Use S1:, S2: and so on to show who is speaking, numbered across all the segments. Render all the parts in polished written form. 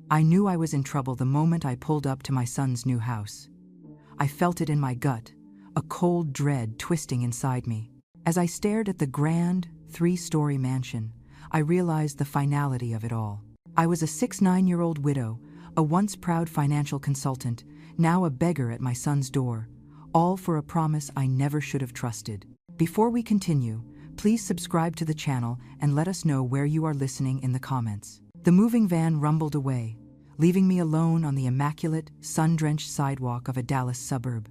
S1: I knew I was in trouble the moment I pulled up to my son's new house. I felt it in my gut, a cold dread twisting inside me. As I stared at the grand, 3-story mansion, I realized the finality of it all. I was a 69-year-old widow, a once proud financial consultant, now a beggar at my son's door, all for a promise I never should have trusted. Before we continue, please subscribe to the channel and let us know where you are listening in the comments. The moving van rumbled away, leaving me alone on the immaculate, sun-drenched sidewalk of a Dallas suburb.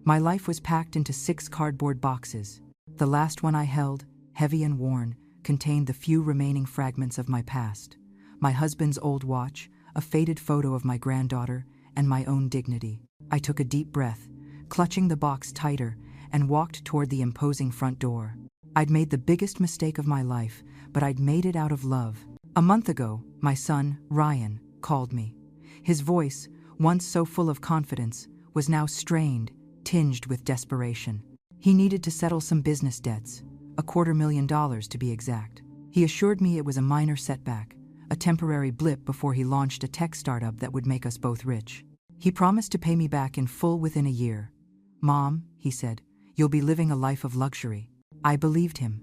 S1: My life was packed into 6 cardboard boxes. The last one I held, heavy and worn, contained the few remaining fragments of my past: my husband's old watch, a faded photo of my granddaughter, and my own dignity. I took a deep breath, clutching the box tighter, and walked toward the imposing front door. I'd made the biggest mistake of my life, but I'd made it out of love. A month ago, my son, Ryan, called me. His voice, once so full of confidence, was now strained, tinged with desperation. He needed to settle some business debts, $250,000 to be exact. He assured me it was a minor setback, a temporary blip before he launched a tech startup that would make us both rich. He promised to pay me back in full within a year. "Mom," he said, "you'll be living a life of luxury." I believed him.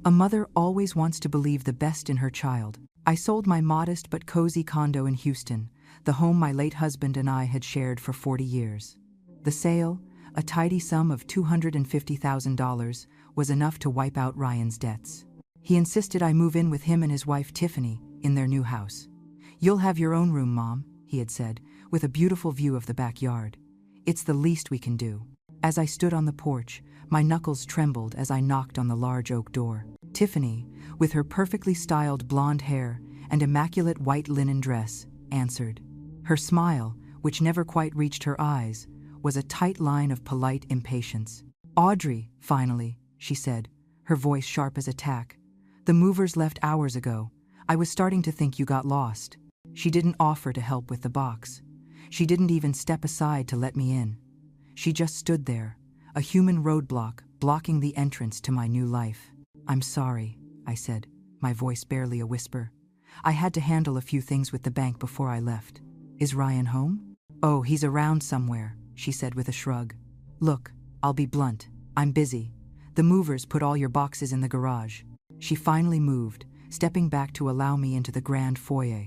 S1: A mother always wants to believe the best in her child. I sold my modest but cozy condo in Houston, the home my late husband and I had shared for 40 years. The sale, a tidy sum of $250,000, was enough to wipe out Ryan's debts. He insisted I move in with him and his wife Tiffany in their new house. "You'll have your own room, Mom," he had said, "with a beautiful view of the backyard. It's the least we can do." As I stood on the porch, my knuckles trembled as I knocked on the large oak door. Tiffany, with her perfectly styled blonde hair and immaculate white linen dress, answered. Her smile, which never quite reached her eyes, was a tight line of polite impatience. "Audrey, finally," she said, her voice sharp as a tack. "The movers left hours ago. I was starting to think you got lost." She didn't offer to help with the box. She didn't even step aside to let me in. She just stood there, a human roadblock blocking the entrance to my new life. "I'm sorry," I said, my voice barely a whisper. "I had to handle a few things with the bank before I left." "Is Ryan home?" "Oh, he's around somewhere," she said with a shrug. "Look, I'll be blunt. I'm busy. The movers put all your boxes in the garage." She finally moved, stepping back to allow me into the grand foyer.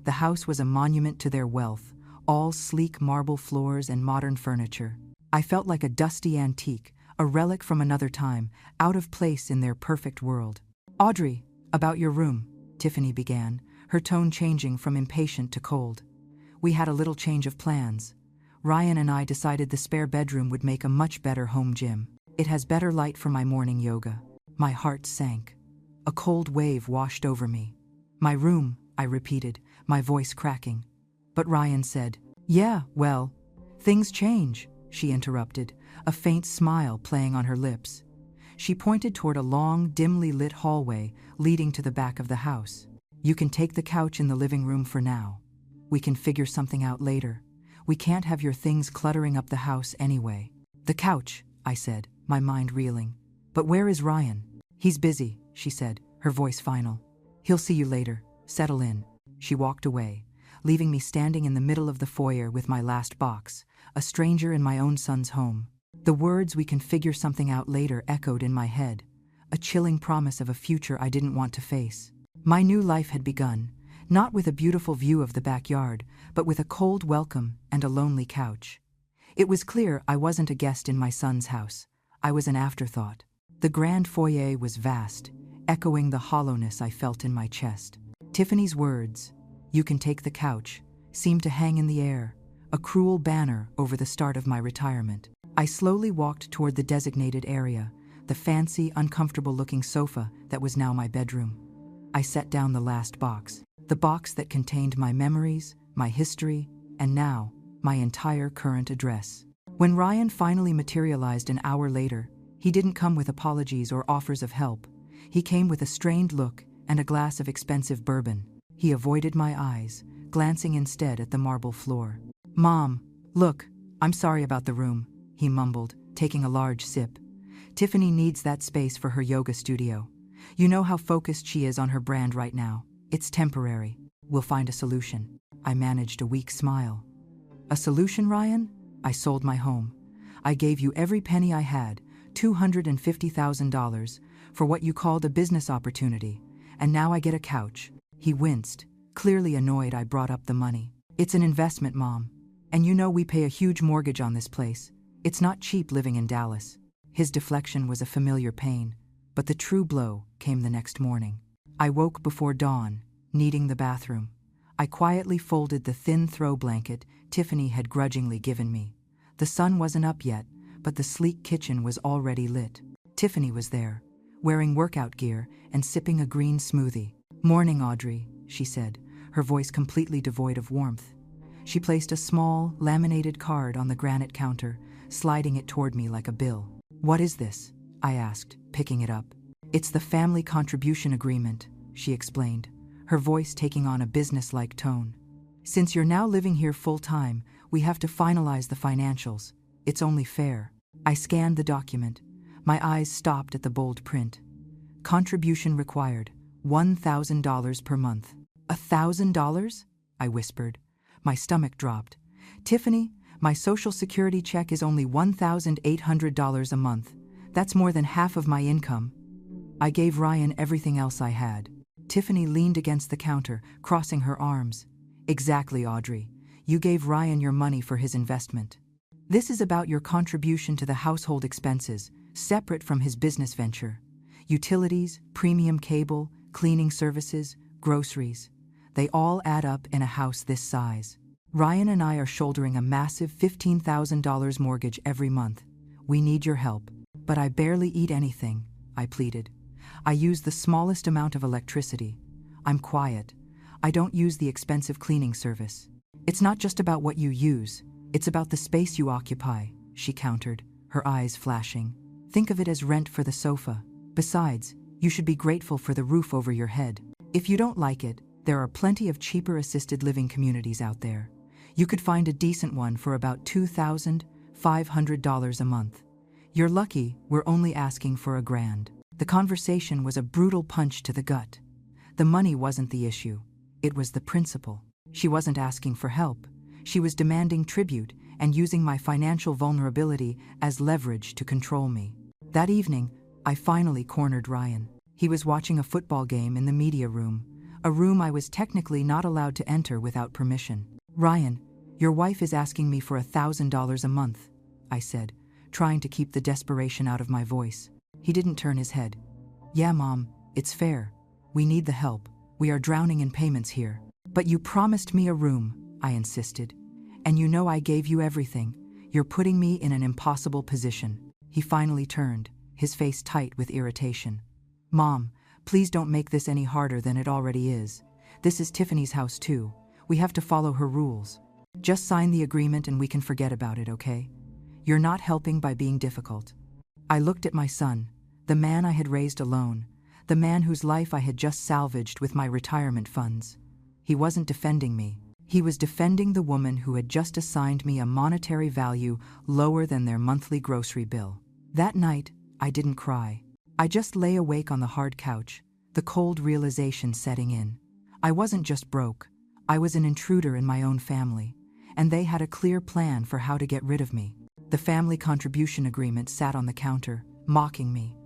S1: The house was a monument to their wealth, all sleek marble floors and modern furniture. I felt like a dusty antique, a relic from another time, out of place in their perfect world. "Audrey, about your room," Tiffany began, her tone changing from impatient to cold. "We had a little change of plans. Ryan and I decided the spare bedroom would make a much better home gym. It has better light for my morning yoga." My heart sank. A cold wave washed over me. "My room," I repeated, my voice cracking. But Ryan said, "Yeah, well, things change," she interrupted, a faint smile playing on her lips. She pointed toward a long, dimly lit hallway leading to the back of the house. "You can take the couch in the living room for now. We can figure something out later. We can't have your things cluttering up the house anyway." "The couch," I said, my mind reeling. "But where is Ryan?" "He's busy," she said, her voice final. "He'll see you later. Settle in." She walked away, leaving me standing in the middle of the foyer with my last box, a stranger in my own son's home. The words "we can figure something out later" echoed in my head, a chilling promise of a future I didn't want to face. My new life had begun, not with a beautiful view of the backyard, but with a cold welcome and a lonely couch. It was clear I wasn't a guest in my son's house. I was an afterthought. The grand foyer was vast, echoing the hollowness I felt in my chest. Tiffany's words, "You can take the couch," seemed to hang in the air, a cruel banner over the start of my retirement. I slowly walked toward the designated area, the fancy, uncomfortable-looking sofa that was now my bedroom. I set down the last box, the box that contained my memories, my history, and now, my entire current address. When Ryan finally materialized an hour later, he didn't come with apologies or offers of help. He came with a strained look and a glass of expensive bourbon. He avoided my eyes, glancing instead at the marble floor. "Mom, look, I'm sorry about the room," he mumbled, taking a large sip. "Tiffany needs that space for her yoga studio. You know how focused she is on her brand right now. It's temporary. We'll find a solution." I managed a weak smile. A solution, Ryan? I sold my home. I gave you every penny I had, $250,000, for what you called a business opportunity, and now I get a couch. He winced, clearly annoyed I brought up the money. It's an investment, Mom. And you know we pay a huge mortgage on this place. It's not cheap living in Dallas. His deflection was a familiar pain, but the true blow came the next morning. I woke before dawn, needing the bathroom. I quietly folded the thin throw blanket Tiffany had grudgingly given me. The sun wasn't up yet, but the sleek kitchen was already lit. Tiffany was there, wearing workout gear and sipping a green smoothie. "Morning, Audrey," she said, her voice completely devoid of warmth. She placed a small, laminated card on the granite counter, sliding it toward me like a bill. "What is this?" I asked, picking it up. "It's the family contribution agreement," she explained, her voice taking on a business-like tone. "Since you're now living here full-time, we have to finalize the financials. It's only fair." I scanned the document. My eyes stopped at the bold print. "Contribution required, $1,000 per month." $1,000? I whispered. My stomach dropped. "Tiffany, my Social Security check is only $1,800 a month. That's more than half of my income." I gave Ryan everything else I had. Tiffany leaned against the counter, crossing her arms. "Exactly, Audrey. You gave Ryan your money for his investment. This is about your contribution to the household expenses, separate from his business venture. Utilities, premium cable, cleaning services, groceries. They all add up in a house this size. Ryan and I are shouldering a massive $15,000 mortgage every month. We need your help." "But I barely eat anything," I pleaded. "I use the smallest amount of electricity. I'm quiet. I don't use the expensive cleaning service." "It's not just about what you use. It's about the space you occupy," she countered, her eyes flashing. "Think of it as rent for the sofa. Besides, you should be grateful for the roof over your head. If you don't like it, there are plenty of cheaper assisted living communities out there. You could find a decent one for about $2,500 a month. You're lucky we're only asking for $1,000. The conversation was a brutal punch to the gut. The money wasn't the issue. It was the principle. She wasn't asking for help. She was demanding tribute and using my financial vulnerability as leverage to control me. That evening, I finally cornered Ryan. He was watching a football game in the media room, a room I was technically not allowed to enter without permission. "Ryan, your wife is asking me for $1,000 a month," I said, trying to keep the desperation out of my voice. He didn't turn his head. "Yeah, Mom, it's fair. We need the help. We are drowning in payments here." "But you promised me a room," I insisted. "And you know I gave you everything. You're putting me in an impossible position." He finally turned, his face tight with irritation. "Mom, please don't make this any harder than it already is. This is Tiffany's house too. We have to follow her rules. Just sign the agreement and we can forget about it, okay? You're not helping by being difficult." I looked at my son, the man I had raised alone, the man whose life I had just salvaged with my retirement funds. He wasn't defending me. He was defending the woman who had just assigned me a monetary value lower than their monthly grocery bill. That night, I didn't cry. I just lay awake on the hard couch, the cold realization setting in. I wasn't just broke. I was an intruder in my own family, and they had a clear plan for how to get rid of me. The family contribution agreement sat on the counter, mocking me.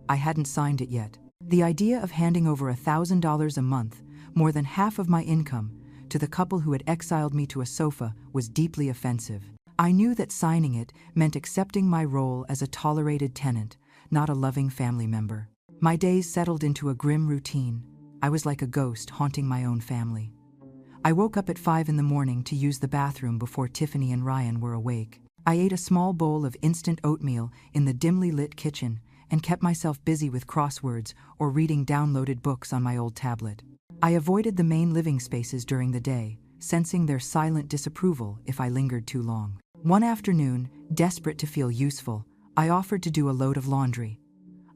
S1: I hadn't signed it yet. The idea of handing over $1,000 a month, more than half of my income, to the couple who had exiled me to a sofa was deeply offensive. I knew that signing it meant accepting my role as a tolerated tenant, not a loving family member. My days settled into a grim routine. I was like a ghost haunting my own family. I woke up at 5 in the morning to use the bathroom before Tiffany and Ryan were awake. I ate a small bowl of instant oatmeal in the dimly lit kitchen and kept myself busy with crosswords or reading downloaded books on my old tablet. I avoided the main living spaces during the day, sensing their silent disapproval if I lingered too long. One afternoon, desperate to feel useful, I offered to do a load of laundry.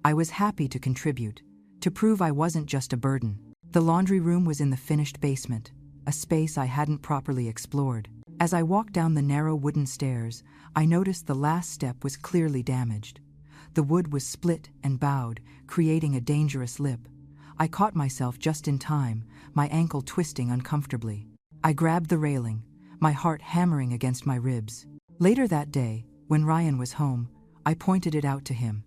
S1: I was happy to contribute, to prove I wasn't just a burden. The laundry room was in the finished basement, a space I hadn't properly explored. As I walked down the narrow wooden stairs, I noticed the last step was clearly damaged. The wood was split and bowed, creating a dangerous lip. I caught myself just in time, my ankle twisting uncomfortably. I grabbed the railing, my heart hammering against my ribs. Later that day, when Ryan was home, I pointed it out to him.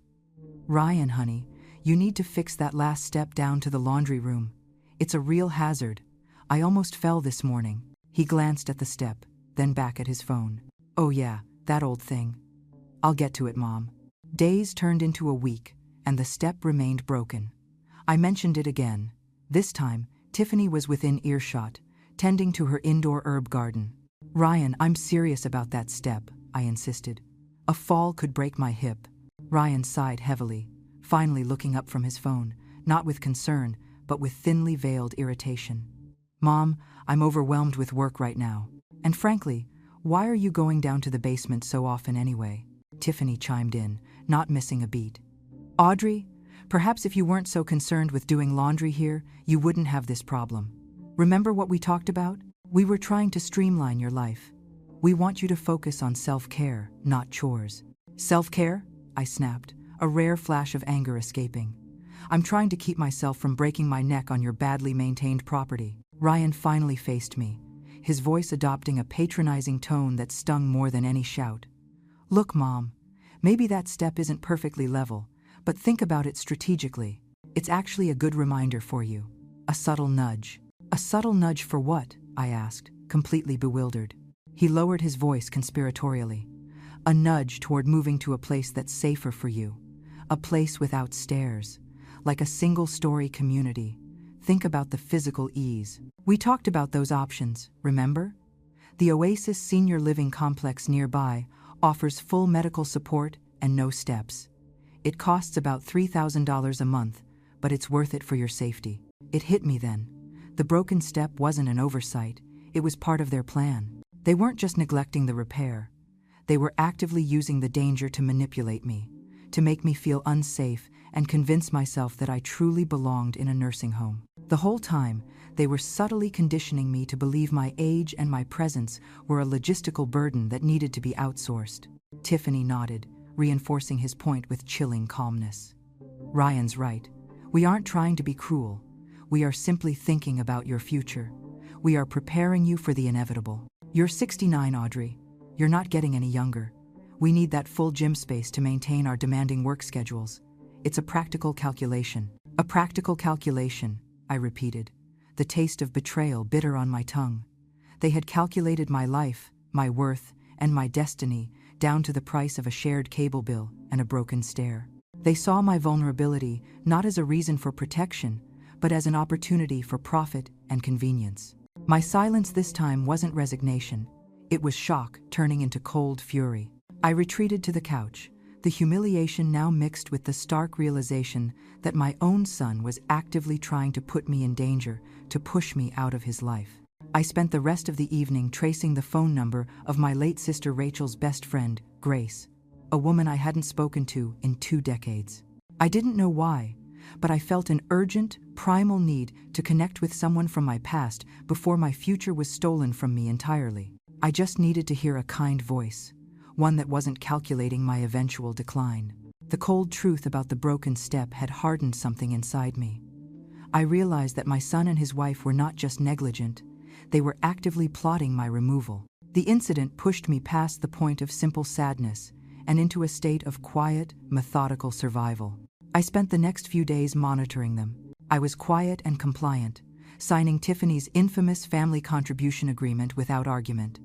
S1: "Ryan, honey, you need to fix that last step down to the laundry room. It's a real hazard. I almost fell this morning." He glanced at the step, then back at his phone. "Oh yeah, that old thing. I'll get to it, Mom." Days turned into a week, and the step remained broken. I mentioned it again. This time, Tiffany was within earshot, tending to her indoor herb garden. "Ryan, I'm serious about that step," I insisted. "A fall could break my hip." Ryan sighed heavily, finally looking up from his phone, not with concern, but with thinly veiled irritation. "Mom, I'm overwhelmed with work right now. And frankly, why are you going down to the basement so often anyway?" Tiffany chimed in, not missing a beat. "Audrey, perhaps if you weren't so concerned with doing laundry here, you wouldn't have this problem. Remember what we talked about? We were trying to streamline your life. We want you to focus on self-care, not chores." "Self-care?" I snapped, a rare flash of anger escaping. "I'm trying to keep myself from breaking my neck on your badly maintained property." Ryan finally faced me, his voice adopting a patronizing tone that stung more than any shout. "Look, Mom, maybe that step isn't perfectly level, but think about it strategically. It's actually a good reminder for you. A subtle nudge." "A subtle nudge for what?" I asked, completely bewildered. He lowered his voice conspiratorially. "A nudge toward moving to a place that's safer for you. A place without stairs. Like a single-story community. Think about the physical ease. We talked about those options, remember? The Oasis Senior Living Complex nearby offers full medical support and no steps. It costs about $3,000 a month, but it's worth it for your safety." It hit me then. The broken step wasn't an oversight, it was part of their plan. They weren't just neglecting the repair. They were actively using the danger to manipulate me, to make me feel unsafe and convince myself that I truly belonged in a nursing home. The whole time, they were subtly conditioning me to believe my age and my presence were a logistical burden that needed to be outsourced. Tiffany nodded, reinforcing his point with chilling calmness. "Ryan's right. We aren't trying to be cruel. We are simply thinking about your future. We are preparing you for the inevitable. You're 69, Audrey. You're not getting any younger. We need that full gym space to maintain our demanding work schedules. It's a practical calculation." "A practical calculation," I repeated, the taste of betrayal bitter on my tongue. They had calculated my life, my worth, and my destiny down to the price of a shared cable bill and a broken stair. They saw my vulnerability not as a reason for protection, but as an opportunity for profit and convenience. My silence this time wasn't resignation. It was shock turning into cold fury. I retreated to the couch, the humiliation now mixed with the stark realization that my own son was actively trying to put me in danger, to push me out of his life. I spent the rest of the evening tracing the phone number of my late sister Rachel's best friend, Grace, a woman I hadn't spoken to in 2 decades. I didn't know why, but I felt an urgent, primal need to connect with someone from my past before my future was stolen from me entirely. I just needed to hear a kind voice, one that wasn't calculating my eventual decline. The cold truth about the broken step had hardened something inside me. I realized that my son and his wife were not just negligent, they were actively plotting my removal. The incident pushed me past the point of simple sadness and into a state of quiet, methodical survival. I spent the next few days monitoring them. I was quiet and compliant, signing Tiffany's infamous family contribution agreement without argument.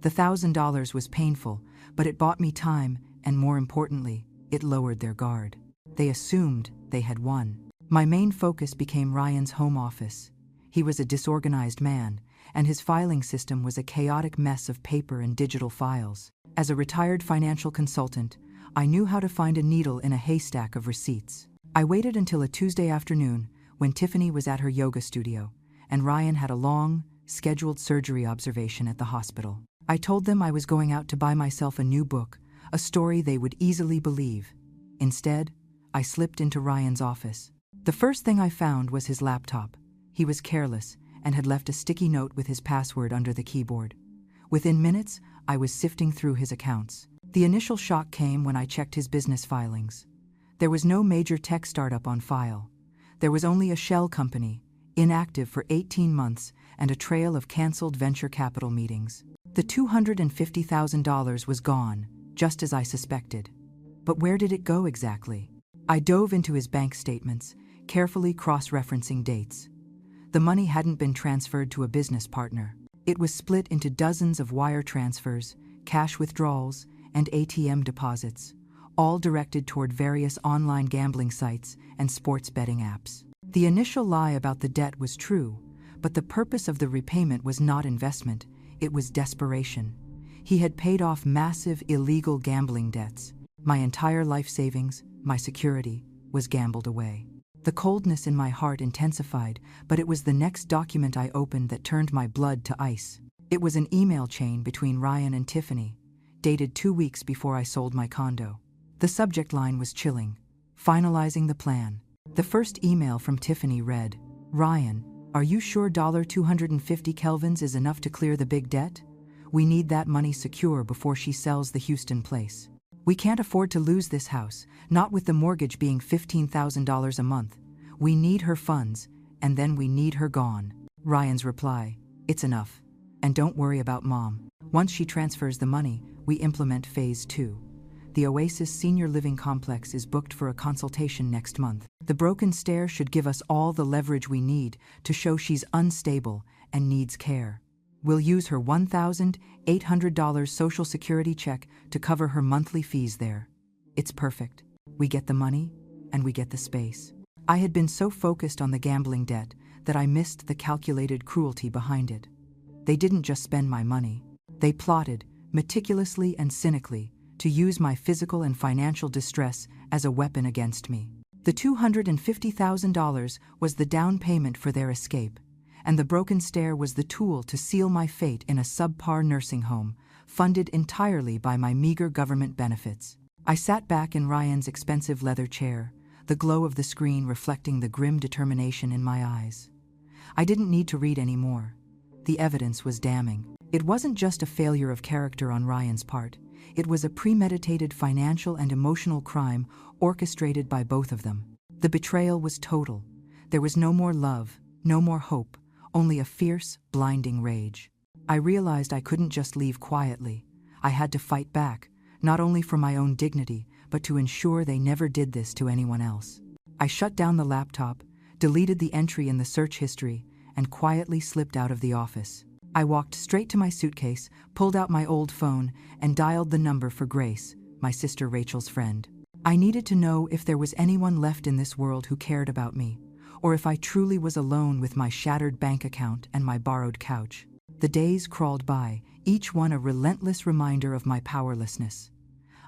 S1: The $1,000 was painful, but it bought me time, and more importantly, it lowered their guard. They assumed they had won. My main focus became Ryan's home office. He was a disorganized man, and his filing system was a chaotic mess of paper and digital files. As a retired financial consultant, I knew how to find a needle in a haystack of receipts. I waited until a Tuesday afternoon when Tiffany was at her yoga studio, and Ryan had a long, scheduled surgery observation at the hospital. I told them I was going out to buy myself a new book, a story they would easily believe. Instead, I slipped into Ryan's office. The first thing I found was his laptop. He was careless and had left a sticky note with his password under the keyboard. Within minutes, I was sifting through his accounts. The initial shock came when I checked his business filings. There was no major tech startup on file. There was only a shell company, inactive for 18 months and a trail of canceled venture capital meetings. The $250,000 was gone, just as I suspected. But where did it go exactly? I dove into his bank statements, carefully cross-referencing dates. The money hadn't been transferred to a business partner. It was split into dozens of wire transfers, cash withdrawals, and ATM deposits, all directed toward various online gambling sites and sports betting apps. The initial lie about the debt was true, but the purpose of the repayment was not investment, it was desperation. He had paid off massive illegal gambling debts. My entire life savings, my security, was gambled away. The coldness in my heart intensified, but it was the next document I opened that turned my blood to ice. It was an email chain between Ryan and Tiffany, dated 2 weeks before I sold my condo. The subject line was chilling: finalizing the plan. The first email from Tiffany read, "Ryan, are you sure $250 Kelvins is enough to clear the big debt? We need that money secure before she sells the Houston place. We can't afford to lose this house, not with the mortgage being $15,000 a month. We need her funds, and then we need her gone." Ryan's reply, "It's enough. And don't worry about Mom. Once she transfers the money, we implement phase 2. The Oasis Senior Living Complex is booked for a consultation next month. The broken stair should give us all the leverage we need to show she's unstable and needs care. We'll use her $1,800 Social Security check to cover her monthly fees there. It's perfect. We get the money, and we get the space." I had been so focused on the gambling debt that I missed the calculated cruelty behind it. They didn't just spend my money. They plotted, meticulously and cynically, to use my physical and financial distress as a weapon against me. The $250,000 was the down payment for their escape, and the broken stair was the tool to seal my fate in a subpar nursing home, funded entirely by my meager government benefits. I sat back in Ryan's expensive leather chair, the glow of the screen reflecting the grim determination in my eyes. I didn't need to read any more. The evidence was damning. It wasn't just a failure of character on Ryan's part. It was a premeditated financial and emotional crime orchestrated by both of them. The betrayal was total. There was no more love, no more hope, only a fierce, blinding rage. I realized I couldn't just leave quietly. I had to fight back, not only for my own dignity, but to ensure they never did this to anyone else. I shut down the laptop, deleted the entry in the search history, and quietly slipped out of the office. I walked straight to my suitcase, pulled out my old phone, and dialed the number for Grace, my sister Rachel's friend. I needed to know if there was anyone left in this world who cared about me, or if I truly was alone with my shattered bank account and my borrowed couch. The days crawled by, each one a relentless reminder of my powerlessness.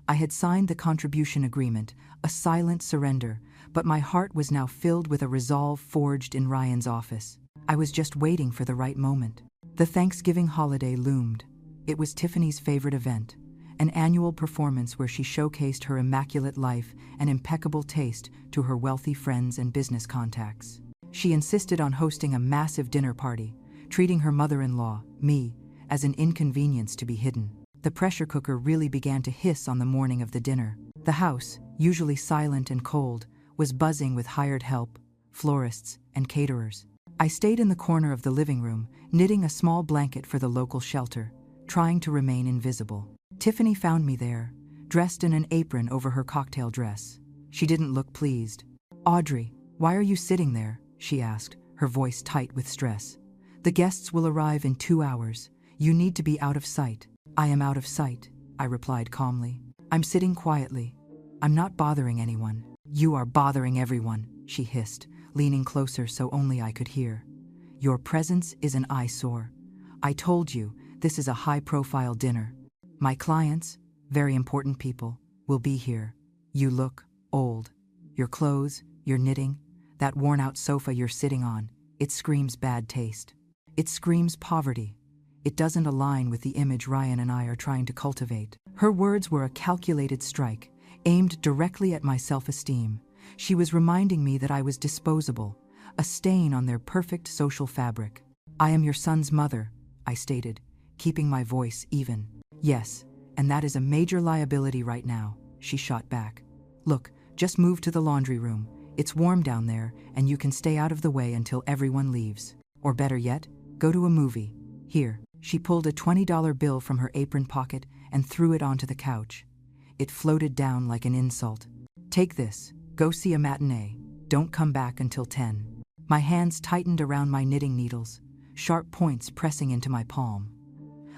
S1: I had signed the contribution agreement, a silent surrender, but my heart was now filled with a resolve forged in Ryan's office. I was just waiting for the right moment. The Thanksgiving holiday loomed. It was Tiffany's favorite event, an annual performance where she showcased her immaculate life and impeccable taste to her wealthy friends and business contacts. She insisted on hosting a massive dinner party, treating her mother-in-law, me, as an inconvenience to be hidden. The pressure cooker really began to hiss on the morning of the dinner. The house, usually silent and cold, was buzzing with hired help, florists, and caterers. I stayed in the corner of the living room, knitting a small blanket for the local shelter, trying to remain invisible. Tiffany found me there, dressed in an apron over her cocktail dress. She didn't look pleased. "Audrey, why are you sitting there?" she asked, her voice tight with stress. "The guests will arrive in 2 hours. You need to be out of sight." "I am out of sight," I replied calmly. "I'm sitting quietly. I'm not bothering anyone." "You are bothering everyone," she hissed, leaning closer so only I could hear. "Your presence is an eyesore. I told you, this is a high-profile dinner. My clients, very important people, will be here. You look old. Your clothes, your knitting, that worn-out sofa you're sitting on, it screams bad taste. It screams poverty. It doesn't align with the image Ryan and I are trying to cultivate." Her words were a calculated strike, aimed directly at my self-esteem. She was reminding me that I was disposable, a stain on their perfect social fabric. "I am your son's mother," I stated, keeping my voice even. "Yes, and that is a major liability right now," she shot back. "Look, just move to the laundry room. It's warm down there, and you can stay out of the way until everyone leaves. Or better yet, Go to a movie. Here. She pulled a $20 bill from her apron pocket and threw it onto the couch. It floated down like an insult. Take this. Go see a matinee. Don't come back until 10. My hands tightened around my knitting needles, sharp points pressing into my palm.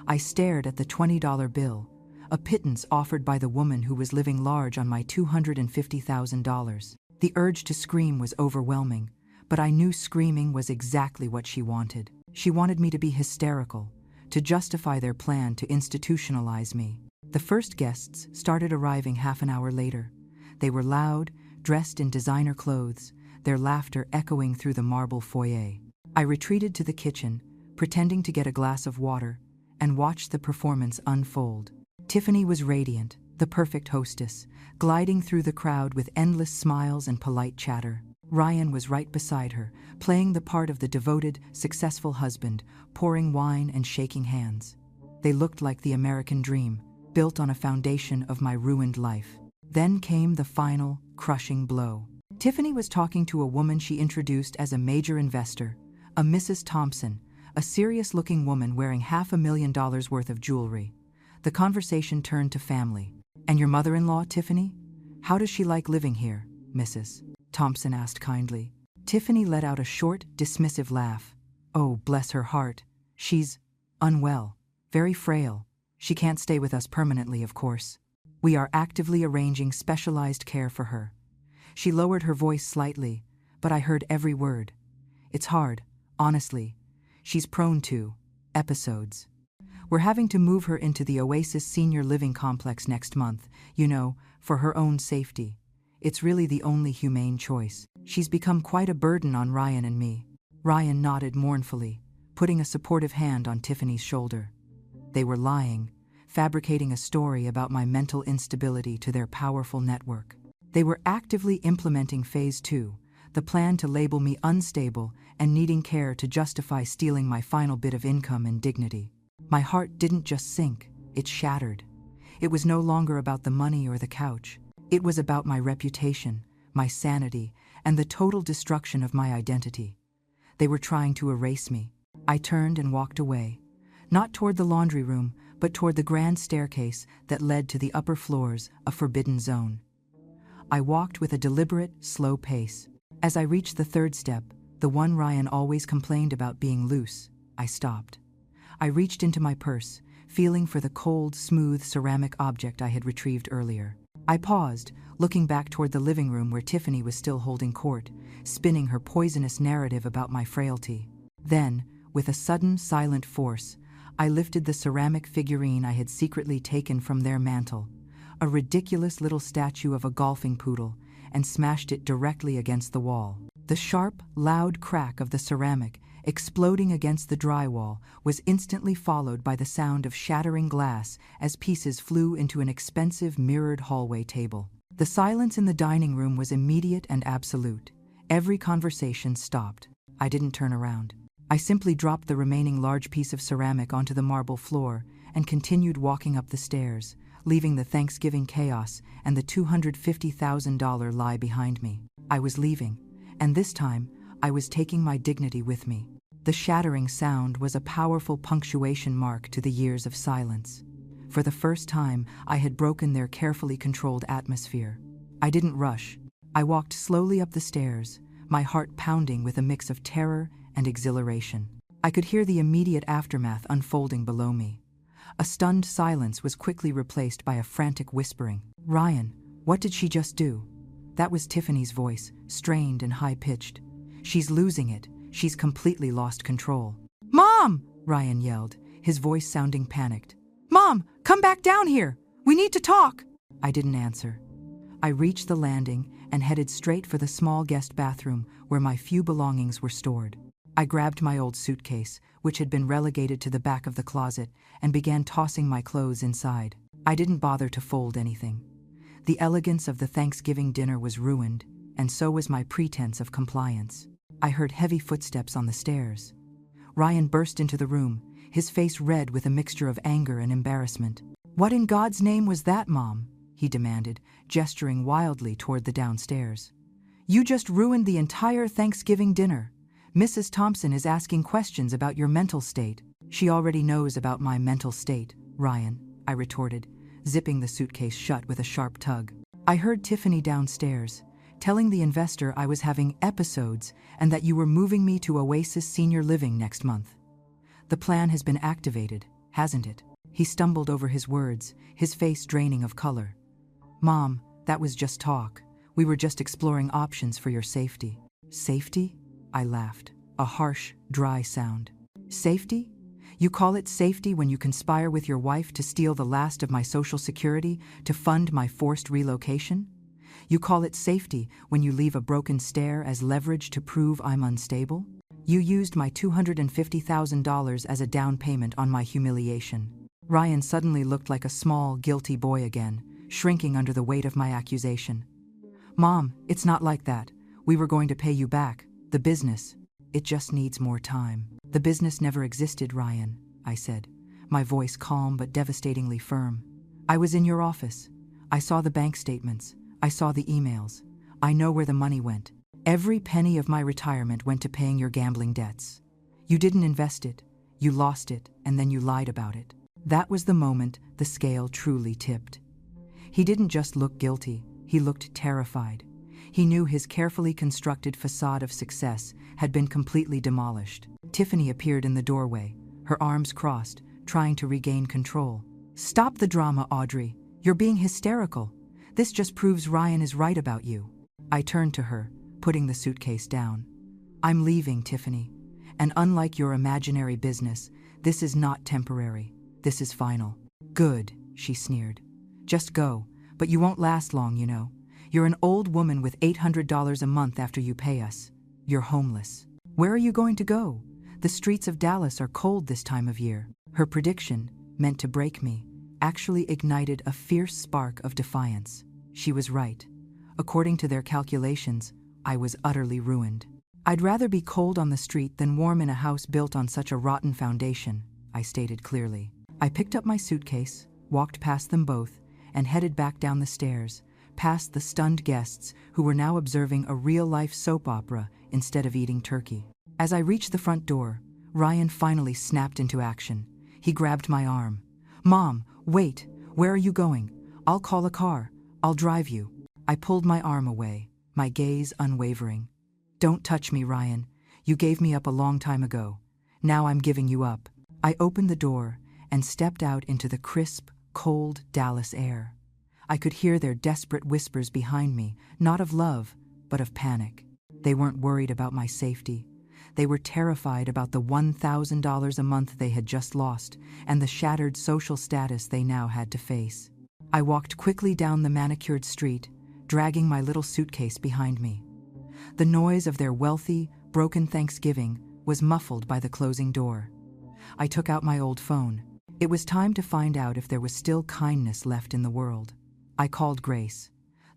S1: I stared at the $20 bill, a pittance offered by the woman who was living large on my $250,000. The urge to scream was overwhelming, but I knew screaming was exactly what she wanted. She wanted me to be hysterical, to justify their plan to institutionalize me. The first guests started arriving half an hour later. They were loud, dressed in designer clothes, their laughter echoing through the marble foyer. I retreated to the kitchen, pretending to get a glass of water, and watched the performance unfold. Tiffany was radiant, the perfect hostess, gliding through the crowd with endless smiles and polite chatter. Ryan was right beside her, playing the part of the devoted, successful husband, pouring wine and shaking hands. They looked like the American dream, built on a foundation of my ruined life. Then came the final, crushing blow. Tiffany was talking to a woman she introduced as a major investor, a Mrs. Thompson, a serious-looking woman wearing $500,000 worth of jewelry. The conversation turned to family. "And your mother-in-law, Tiffany? How does she like living here, Mrs.?" Thompson asked kindly. Tiffany let out a short, dismissive laugh. "Oh, bless her heart. She's unwell, very frail. She can't stay with us permanently, of course. We are actively arranging specialized care for her." She lowered her voice slightly, but I heard every word. "It's hard, honestly. She's prone to episodes. We're having to move her into the Oasis Senior Living Complex next month, for her own safety. It's really the only humane choice. She's become quite a burden on Ryan and me." Ryan nodded mournfully, putting a supportive hand on Tiffany's shoulder. They were lying, fabricating a story about my mental instability to their powerful network. They were actively implementing Phase 2, the plan to label me unstable and needing care to justify stealing my final bit of income and dignity. My heart didn't just sink, it shattered. It was no longer about the money or the couch. It was about my reputation, my sanity, and the total destruction of my identity. They were trying to erase me. I turned and walked away, not toward the laundry room, but toward the grand staircase that led to the upper floors, a forbidden zone. I walked with a deliberate, slow pace. As I reached the third step, the one Ryan always complained about being loose, I stopped. I reached into my purse, feeling for the cold, smooth ceramic object I had retrieved earlier. I paused, looking back toward the living room where Tiffany was still holding court, spinning her poisonous narrative about my frailty. Then, with a sudden, silent force, I lifted the ceramic figurine I had secretly taken from their mantel, a ridiculous little statue of a golfing poodle, and smashed it directly against the wall. The sharp, loud crack of the ceramic, exploding against the drywall, was instantly followed by the sound of shattering glass as pieces flew into an expensive mirrored hallway table. The silence in the dining room was immediate and absolute. Every conversation stopped. I didn't turn around. I simply dropped the remaining large piece of ceramic onto the marble floor and continued walking up the stairs, leaving the Thanksgiving chaos and the $250,000 lie behind me. I was leaving, and this time, I was taking my dignity with me. The shattering sound was a powerful punctuation mark to the years of silence. For the first time, I had broken their carefully controlled atmosphere. I didn't rush. I walked slowly up the stairs, my heart pounding with a mix of terror and exhilaration. I could hear the immediate aftermath unfolding below me. A stunned silence was quickly replaced by a frantic whispering. "Ryan, what did she just do?" That was Tiffany's voice, strained and high-pitched. "She's losing it. She's completely lost control." "Mom!" Ryan yelled, his voice sounding panicked. "Mom, come back down here! We need to talk!" I didn't answer. I reached the landing and headed straight for the small guest bathroom where my few belongings were stored. I grabbed my old suitcase, which had been relegated to the back of the closet, and began tossing my clothes inside. I didn't bother to fold anything. The elegance of the Thanksgiving dinner was ruined, and so was my pretense of compliance. I heard heavy footsteps on the stairs. Ryan burst into the room, his face red with a mixture of anger and embarrassment. "What in God's name was that, Mom?" he demanded, gesturing wildly toward the downstairs. "You just ruined the entire Thanksgiving dinner. Mrs. Thompson is asking questions about your mental state. She already knows about my mental state, Ryan, I retorted, zipping the suitcase shut with a sharp tug. I heard Tiffany downstairs, telling the investor I was having episodes and that you were moving me to Oasis Senior Living next month. The plan has been activated, hasn't it? He stumbled over his words, his face draining of color. Mom, that was just talk. We were just exploring options for your safety. Safety? I laughed, a harsh, dry sound. Safety? You call it safety when you conspire with your wife to steal the last of my Social Security to fund my forced relocation? You call it safety when you leave a broken stair as leverage to prove I'm unstable? You used my $250,000 as a down payment on my humiliation. Ryan suddenly looked like a small, guilty boy again, shrinking under the weight of my accusation. Mom, it's not like that. We were going to pay you back. The business. It just needs more time. The business never existed, Ryan, I said, my voice calm but devastatingly firm. I was in your office. I saw the bank statements. I saw the emails. I know where the money went. Every penny of my retirement went to paying your gambling debts. You didn't invest it. You lost it, and then you lied about it. That was the moment the scale truly tipped. He didn't just look guilty. He looked terrified. He knew his carefully constructed facade of success had been completely demolished. Tiffany appeared in the doorway, her arms crossed, trying to regain control. Stop the drama, Audrey. You're being hysterical. This just proves Ryan is right about you. I turned to her, putting the suitcase down. I'm leaving, Tiffany. And unlike your imaginary business, this is not temporary. This is final. Good, she sneered. Just go, but you won't last long, you know. You're an old woman with $800 a month after you pay us. You're homeless. Where are you going to go? The streets of Dallas are cold this time of year. Her prediction, meant to break me, actually ignited a fierce spark of defiance. She was right. According to their calculations, I was utterly ruined. I'd rather be cold on the street than warm in a house built on such a rotten foundation, I stated clearly. I picked up my suitcase, walked past them both, and headed back down the stairs, past the stunned guests who were now observing a real-life soap opera instead of eating turkey. As I reached the front door, Ryan finally snapped into action. He grabbed my arm. Mom, wait, where are you going? I'll call a car. I'll drive you. I pulled my arm away, my gaze unwavering. Don't touch me, Ryan. You gave me up a long time ago. Now I'm giving you up. I opened the door and stepped out into the crisp, cold Dallas air. I could hear their desperate whispers behind me, not of love, but of panic. They weren't worried about my safety. They were terrified about the $1,000 a month they had just lost and the shattered social status they now had to face. I walked quickly down the manicured street, dragging my little suitcase behind me. The noise of their wealthy, broken Thanksgiving was muffled by the closing door. I took out my old phone. It was time to find out if there was still kindness left in the world. I called Grace.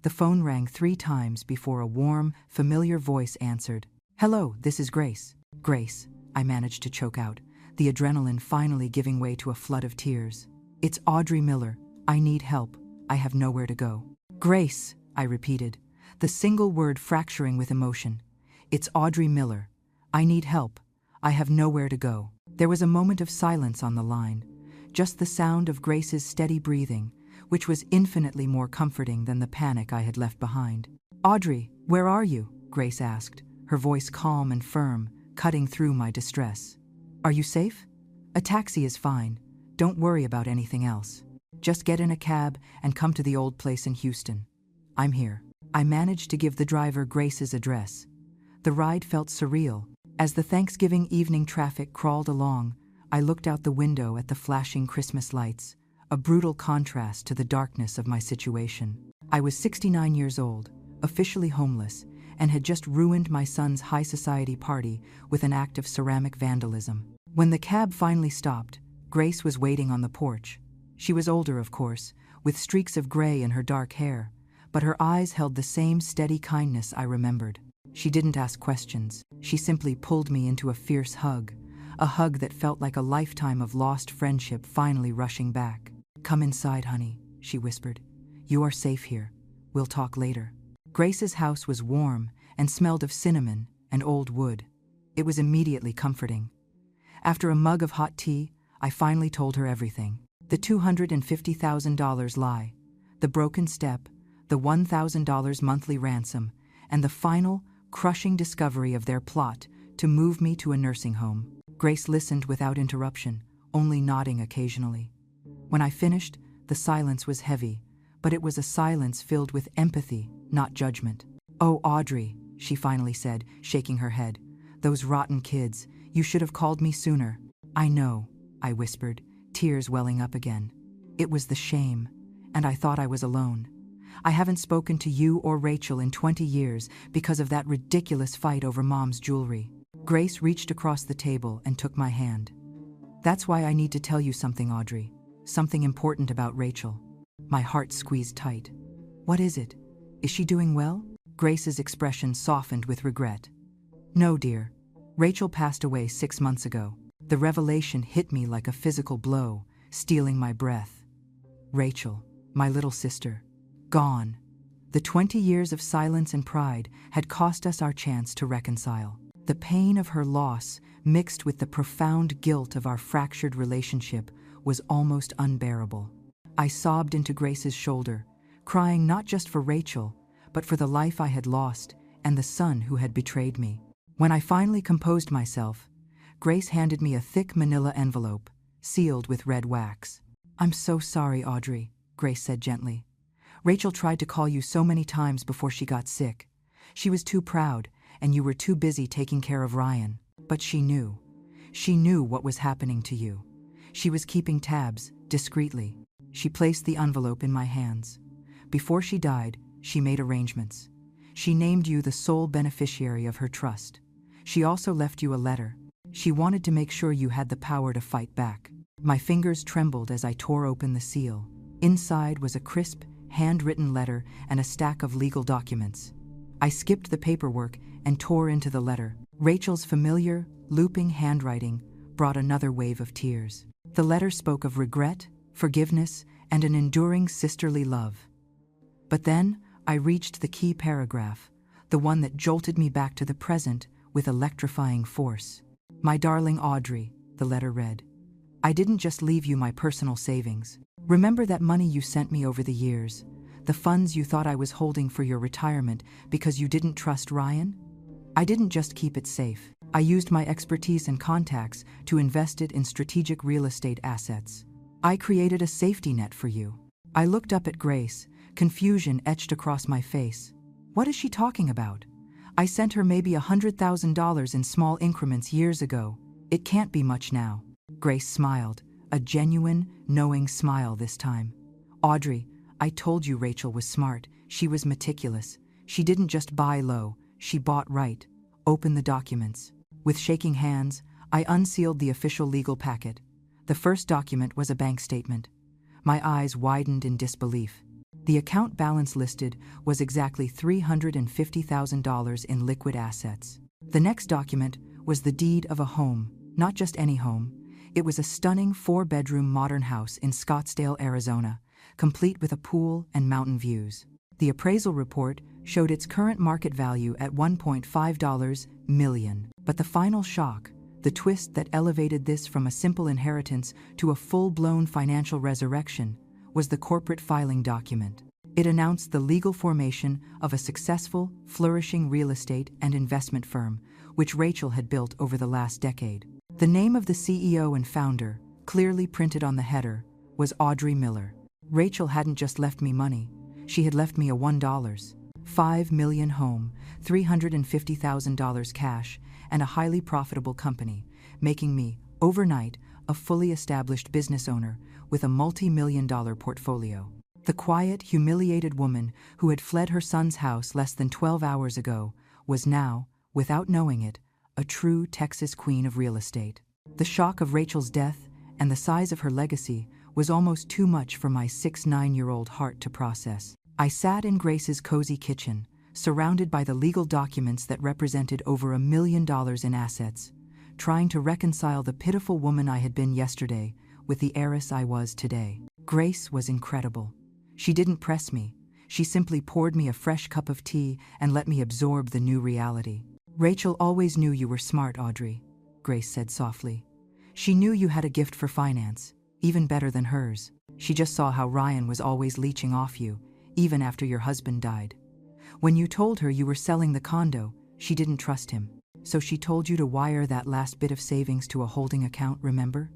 S1: The phone rang 3 times before a warm, familiar voice answered. Hello, this is Grace. Grace, I managed to choke out, the adrenaline finally giving way to a flood of tears. It's Audrey Miller. I need help. I have nowhere to go. Grace, I repeated, the single word fracturing with emotion. It's Audrey Miller. I need help. I have nowhere to go. There was a moment of silence on the line, just the sound of Grace's steady breathing, which was infinitely more comforting than the panic I had left behind. Audrey, where are you? Grace asked, her voice calm and firm, cutting through my distress. Are you safe? A taxi is fine. Don't worry about anything else. Just get in a cab and come to the old place in Houston. I'm here. I managed to give the driver Grace's address. The ride felt surreal. As the Thanksgiving evening traffic crawled along, I looked out the window at the flashing Christmas lights, a brutal contrast to the darkness of my situation. I was 69 years old, officially homeless, and had just ruined my son's high society party with an act of ceramic vandalism. When the cab finally stopped, Grace was waiting on the porch. She was older, of course, with streaks of gray in her dark hair, but her eyes held the same steady kindness I remembered. She didn't ask questions. She simply pulled me into a fierce hug, a hug that felt like a lifetime of lost friendship finally rushing back. Come inside, honey, she whispered. You are safe here. We'll talk later. Grace's house was warm and smelled of cinnamon and old wood. It was immediately comforting. After a mug of hot tea, I finally told her everything. The $250,000 lie, the broken step, the $1,000 monthly ransom, and the final, crushing discovery of their plot to move me to a nursing home. Grace listened without interruption, only nodding occasionally. When I finished, the silence was heavy, but it was a silence filled with empathy, not judgment. "Oh, Audrey," she finally said, shaking her head. "Those rotten kids, you should have called me sooner." "I know," I whispered, tears welling up again. "It was the shame, and I thought I was alone. I haven't spoken to you or Rachel in 20 years because of that ridiculous fight over Mom's jewelry." Grace reached across the table and took my hand. "That's why I need to tell you something, Audrey. Something important about Rachel." My heart squeezed tight. "What is it? Is she doing well?" Grace's expression softened with regret. "No, dear. Rachel passed away 6 months ago." The revelation hit me like a physical blow, stealing my breath. Rachel, my little sister, gone. The 20 years of silence and pride had cost us our chance to reconcile. The pain of her loss, mixed with the profound guilt of our fractured relationship, was almost unbearable. I sobbed into Grace's shoulder, crying not just for Rachel, but for the life I had lost and the son who had betrayed me. When I finally composed myself, Grace handed me a thick manila envelope, sealed with red wax. "I'm so sorry, Audrey," Grace said gently. "Rachel tried to call you so many times before she got sick. She was too proud, and you were too busy taking care of Ryan. But she knew. She knew what was happening to you. She was keeping tabs, discreetly." She placed the envelope in my hands. "Before she died, she made arrangements. She named you the sole beneficiary of her trust. She also left you a letter. She wanted to make sure you had the power to fight back." My fingers trembled as I tore open the seal. Inside was a crisp, handwritten letter and a stack of legal documents. I skipped the paperwork and tore into the letter. Rachel's familiar, looping handwriting brought another wave of tears. The letter spoke of regret, forgiveness, and an enduring sisterly love. But then I reached the key paragraph, the one that jolted me back to the present with electrifying force. "My darling Audrey," the letter read, "I didn't just leave you my personal savings. Remember that money you sent me over the years, the funds you thought I was holding for your retirement because you didn't trust Ryan? I didn't just keep it safe. I used my expertise and contacts to invest it in strategic real estate assets. I created a safety net for you." I looked up at Grace, confusion etched across my face. What is she talking about? I sent her maybe $100,000 in small increments years ago. It can't be much now. Grace smiled, a genuine, knowing smile this time. "Audrey, I told you Rachel was smart. She was meticulous. She didn't just buy low, she bought right." Open the documents. With shaking hands, I unsealed the official legal packet. The first document was a bank statement. My eyes widened in disbelief. The account balance listed was exactly $350,000 in liquid assets. The next document was the deed of a home, not just any home. It was a stunning 4-bedroom modern house in Scottsdale, Arizona, complete with a pool and mountain views. The appraisal report showed its current market value at $1.5 million. But the final shock, the twist that elevated this from a simple inheritance to a full-blown financial resurrection, was the corporate filing document. It announced the legal formation of a successful, flourishing real estate and investment firm, which Rachel had built over the last decade. The name of the CEO and founder, clearly printed on the header, was Audrey Miller. Rachel hadn't just left me money, she had left me a $1.5 million home, $350,000 cash, and a highly profitable company, making me, overnight, a fully established business owner with a multi-million-dollar portfolio. The quiet, humiliated woman who had fled her son's house less than 12 hours ago was now, without knowing it, a true Texas queen of real estate. The shock of Rachel's death and the size of her legacy was almost too much for my 6-9-year-old heart to process. I sat in Grace's cozy kitchen, surrounded by the legal documents that represented over $1 million in assets, trying to reconcile the pitiful woman I had been yesterday with the heiress I was today. Grace was incredible. She didn't press me. She simply poured me a fresh cup of tea and let me absorb the new reality. Rachel always knew you were smart, Audrey, Grace said softly. She knew you had a gift for finance, even better than hers. She just saw how Ryan was always leeching off you, even after your husband died. When you told her you were selling the condo, she didn't trust him. So she told you to wire that last bit of savings to a holding account, remember?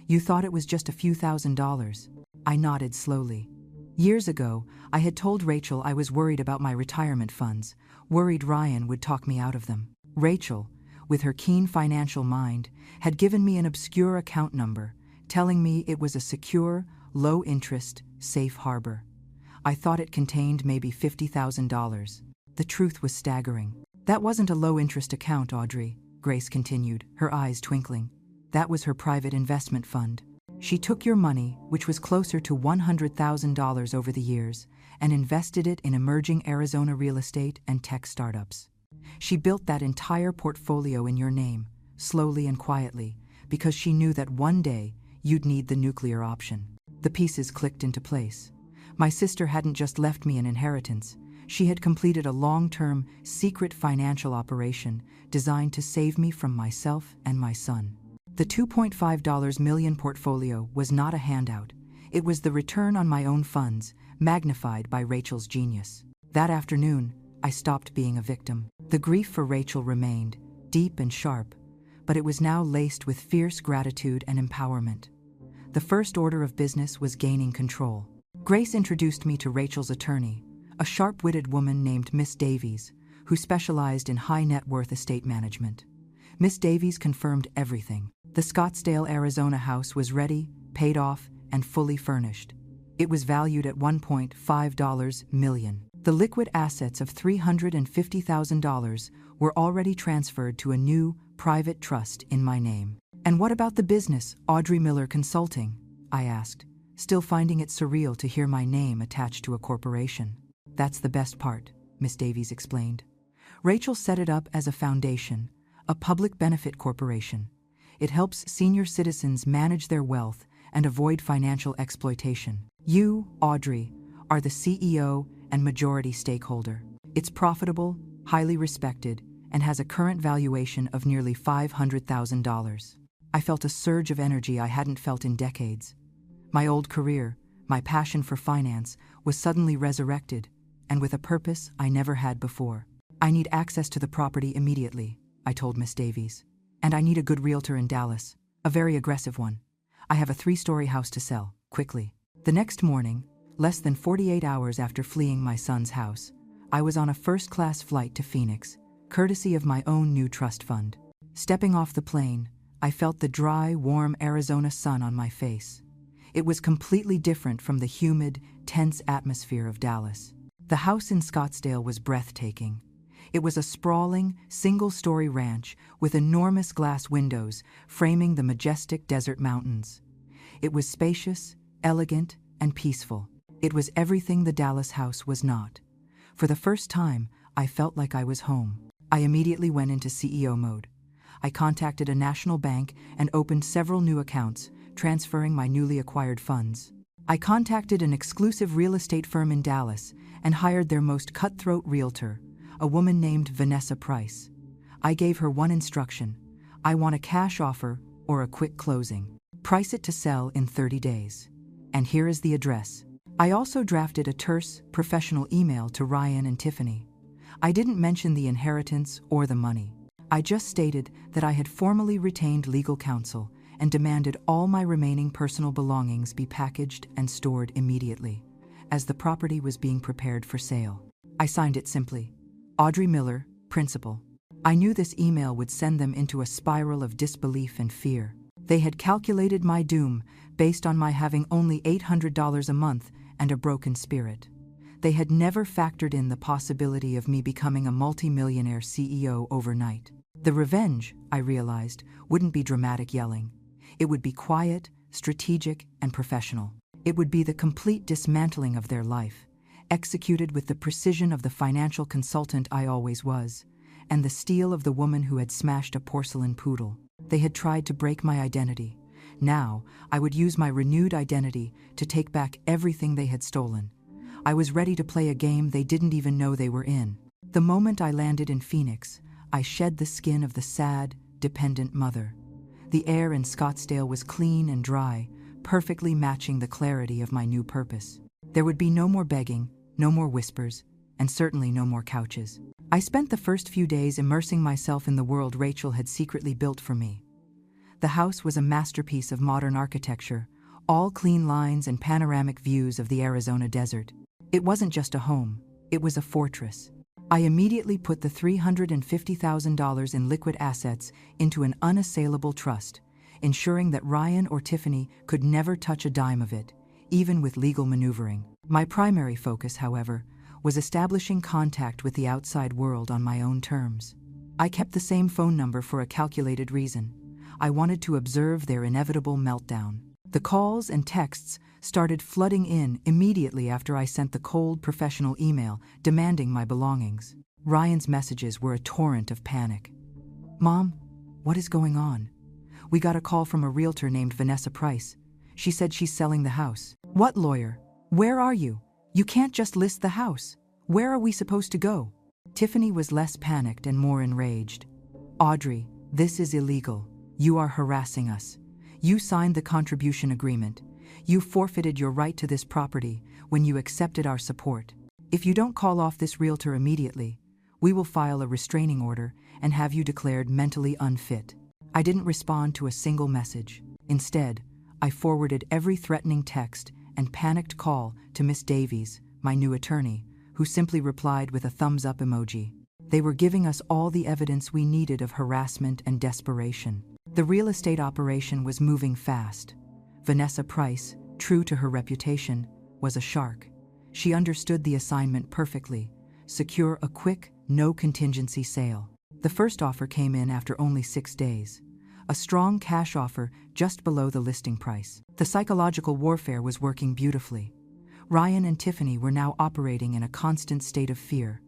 S1: You thought it was just a few $1,000s. I nodded slowly. Years ago, I had told Rachel I was worried about my retirement funds, worried Ryan would talk me out of them. Rachel, with her keen financial mind, had given me an obscure account number, telling me it was a secure, low-interest, safe harbor. I thought it contained maybe $50,000. The truth was staggering. That wasn't a low-interest account, Audrey, Grace continued, her eyes twinkling. That was her private investment fund. She took your money, which was closer to $100,000 over the years, and invested it in emerging Arizona real estate and tech startups. She built that entire portfolio in your name, slowly and quietly, because she knew that one day you'd need the nuclear option. The pieces clicked into place. My sister hadn't just left me an inheritance. She had completed a long-term, secret financial operation designed to save me from myself and my son. The $2.5 million portfolio was not a handout. It was the return on my own funds, magnified by Rachel's genius. That afternoon, I stopped being a victim. The grief for Rachel remained, deep and sharp, but it was now laced with fierce gratitude and empowerment. The first order of business was gaining control. Grace introduced me to Rachel's attorney, a sharp-witted woman named Miss Davies, who specialized in high-net-worth estate management. Miss Davies confirmed everything. The Scottsdale, Arizona house was ready, paid off, and fully furnished. It was valued at $1.5 million. The liquid assets of $350,000 were already transferred to a new, private trust in my name. And what about the business, Audrey Miller Consulting? I asked, still finding it surreal to hear my name attached to a corporation. That's the best part, Miss Davies explained. Rachel set it up as a foundation, a public benefit corporation. It helps senior citizens manage their wealth and avoid financial exploitation. You, Audrey, are the CEO and majority stakeholder. It's profitable, highly respected, and has a current valuation of nearly $500,000. I felt a surge of energy I hadn't felt in decades. My old career, my passion for finance, was suddenly resurrected, and with a purpose I never had before. I need access to the property immediately, I told Miss Davies. And I need a good realtor in Dallas, a very aggressive one. I have a 3-story house to sell, quickly. The next morning, less than 48 hours after fleeing my son's house, I was on a first-class flight to Phoenix, courtesy of my own new trust fund. Stepping off the plane, I felt the dry, warm Arizona sun on my face. It was completely different from the humid, tense atmosphere of Dallas. The house in Scottsdale was breathtaking. It was a sprawling, single-story ranch with enormous glass windows framing the majestic desert mountains. It was spacious, elegant, and peaceful. It was everything the Dallas house was not. For the first time, I felt like I was home. I immediately went into CEO mode. I contacted a national bank and opened several new accounts, transferring my newly acquired funds. I contacted an exclusive real estate firm in Dallas and hired their most cutthroat realtor, a woman named Vanessa Price. I gave her one instruction: I want a cash offer or a quick closing. Price it to sell in 30 days. And here is the address. I also drafted a terse, professional email to Ryan and Tiffany. I didn't mention the inheritance or the money. I just stated that I had formally retained legal counsel and demanded all my remaining personal belongings be packaged and stored immediately, as the property was being prepared for sale. I signed it simply: Audrey Miller, Principal. I knew this email would send them into a spiral of disbelief and fear. They had calculated my doom based on my having only $800 a month and a broken spirit. They had never factored in the possibility of me becoming a multi-millionaire CEO overnight. The revenge, I realized, wouldn't be dramatic yelling. It would be quiet, strategic, and professional. It would be the complete dismantling of their life, executed with the precision of the financial consultant I always was, and the steel of the woman who had smashed a porcelain poodle. They had tried to break my identity. Now, I would use my renewed identity to take back everything they had stolen. I was ready to play a game they didn't even know they were in. The moment I landed in Phoenix, I shed the skin of the sad, dependent mother. The air in Scottsdale was clean and dry, perfectly matching the clarity of my new purpose. There would be no more begging, no more whispers, and certainly no more couches. I spent the first few days immersing myself in the world Rachel had secretly built for me. The house was a masterpiece of modern architecture, all clean lines and panoramic views of the Arizona desert. It wasn't just a home, it was a fortress. I immediately put the $350,000 in liquid assets into an unassailable trust, ensuring that Ryan or Tiffany could never touch a dime of it, even with legal maneuvering. My primary focus, however, was establishing contact with the outside world on my own terms. I kept the same phone number for a calculated reason. I wanted to observe their inevitable meltdown. The calls and texts started flooding in immediately after I sent the cold professional email demanding my belongings. Ryan's messages were a torrent of panic. "Mom, what is going on? We got a call from a realtor named Vanessa Price. She said she's selling the house." "What lawyer? Where are you? You can't just list the house. Where are we supposed to go?" Tiffany was less panicked and more enraged. "Audrey, this is illegal. You are harassing us. You signed the contribution agreement. You forfeited your right to this property when you accepted our support. If you don't call off this realtor immediately, we will file a restraining order and have you declared mentally unfit." I didn't respond to a single message. Instead, I forwarded every threatening text and panicked call to Miss Davies, my new attorney, who simply replied with a thumbs-up emoji. They were giving us all the evidence we needed of harassment and desperation. The real estate operation was moving fast. Vanessa Price, true to her reputation, was a shark. She understood the assignment perfectly: secure a quick, no-contingency sale. The first offer came in after only 6 days. A strong cash offer just below the listing price. The psychological warfare was working beautifully. Ryan and Tiffany were now operating in a constant state of fear,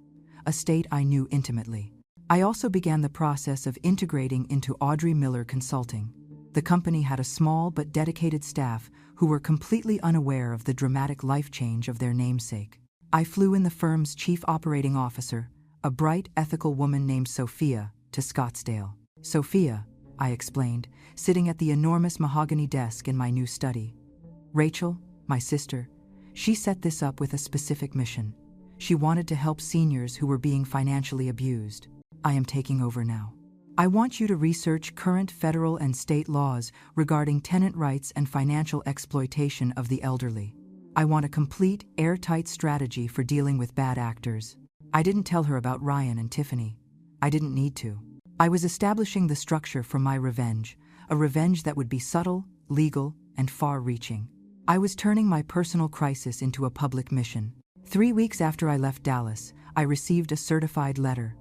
S1: a state I knew intimately. I also began the process of integrating into Audrey Miller Consulting. The company had a small but dedicated staff who were completely unaware of the dramatic life change of their namesake. I flew in the firm's chief operating officer, a bright, ethical woman named Sophia, to Scottsdale. "Sophia," I explained, sitting at the enormous mahogany desk in my new study. "Rachel, my sister, she set this up with a specific mission. She wanted to help seniors who were being financially abused. I am taking over now. I want you to research current federal and state laws regarding tenant rights and financial exploitation of the elderly. I want a complete, airtight strategy for dealing with bad actors." I didn't tell her about Ryan and Tiffany. I didn't need to. I was establishing the structure for my revenge, a revenge that would be subtle, legal, and far-reaching. I was turning my personal crisis into a public mission. 3 weeks after I left Dallas, I received a certified letter.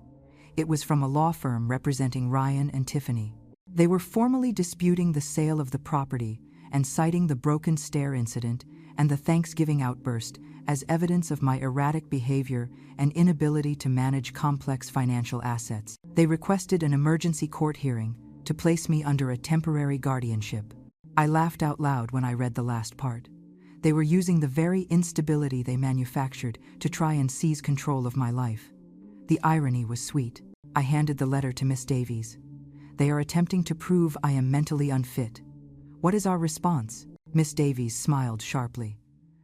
S1: It was from a law firm representing Ryan and Tiffany. They were formally disputing the sale of the property and citing the broken stair incident and the Thanksgiving outburst as evidence of my erratic behavior and inability to manage complex financial assets. They requested an emergency court hearing to place me under a temporary guardianship. I laughed out loud when I read the last part. They were using the very instability they manufactured to try and seize control of my life. The irony was sweet. I handed the letter to Miss Davies. "They are attempting to prove I am mentally unfit. What is our response?" Miss Davies smiled sharply.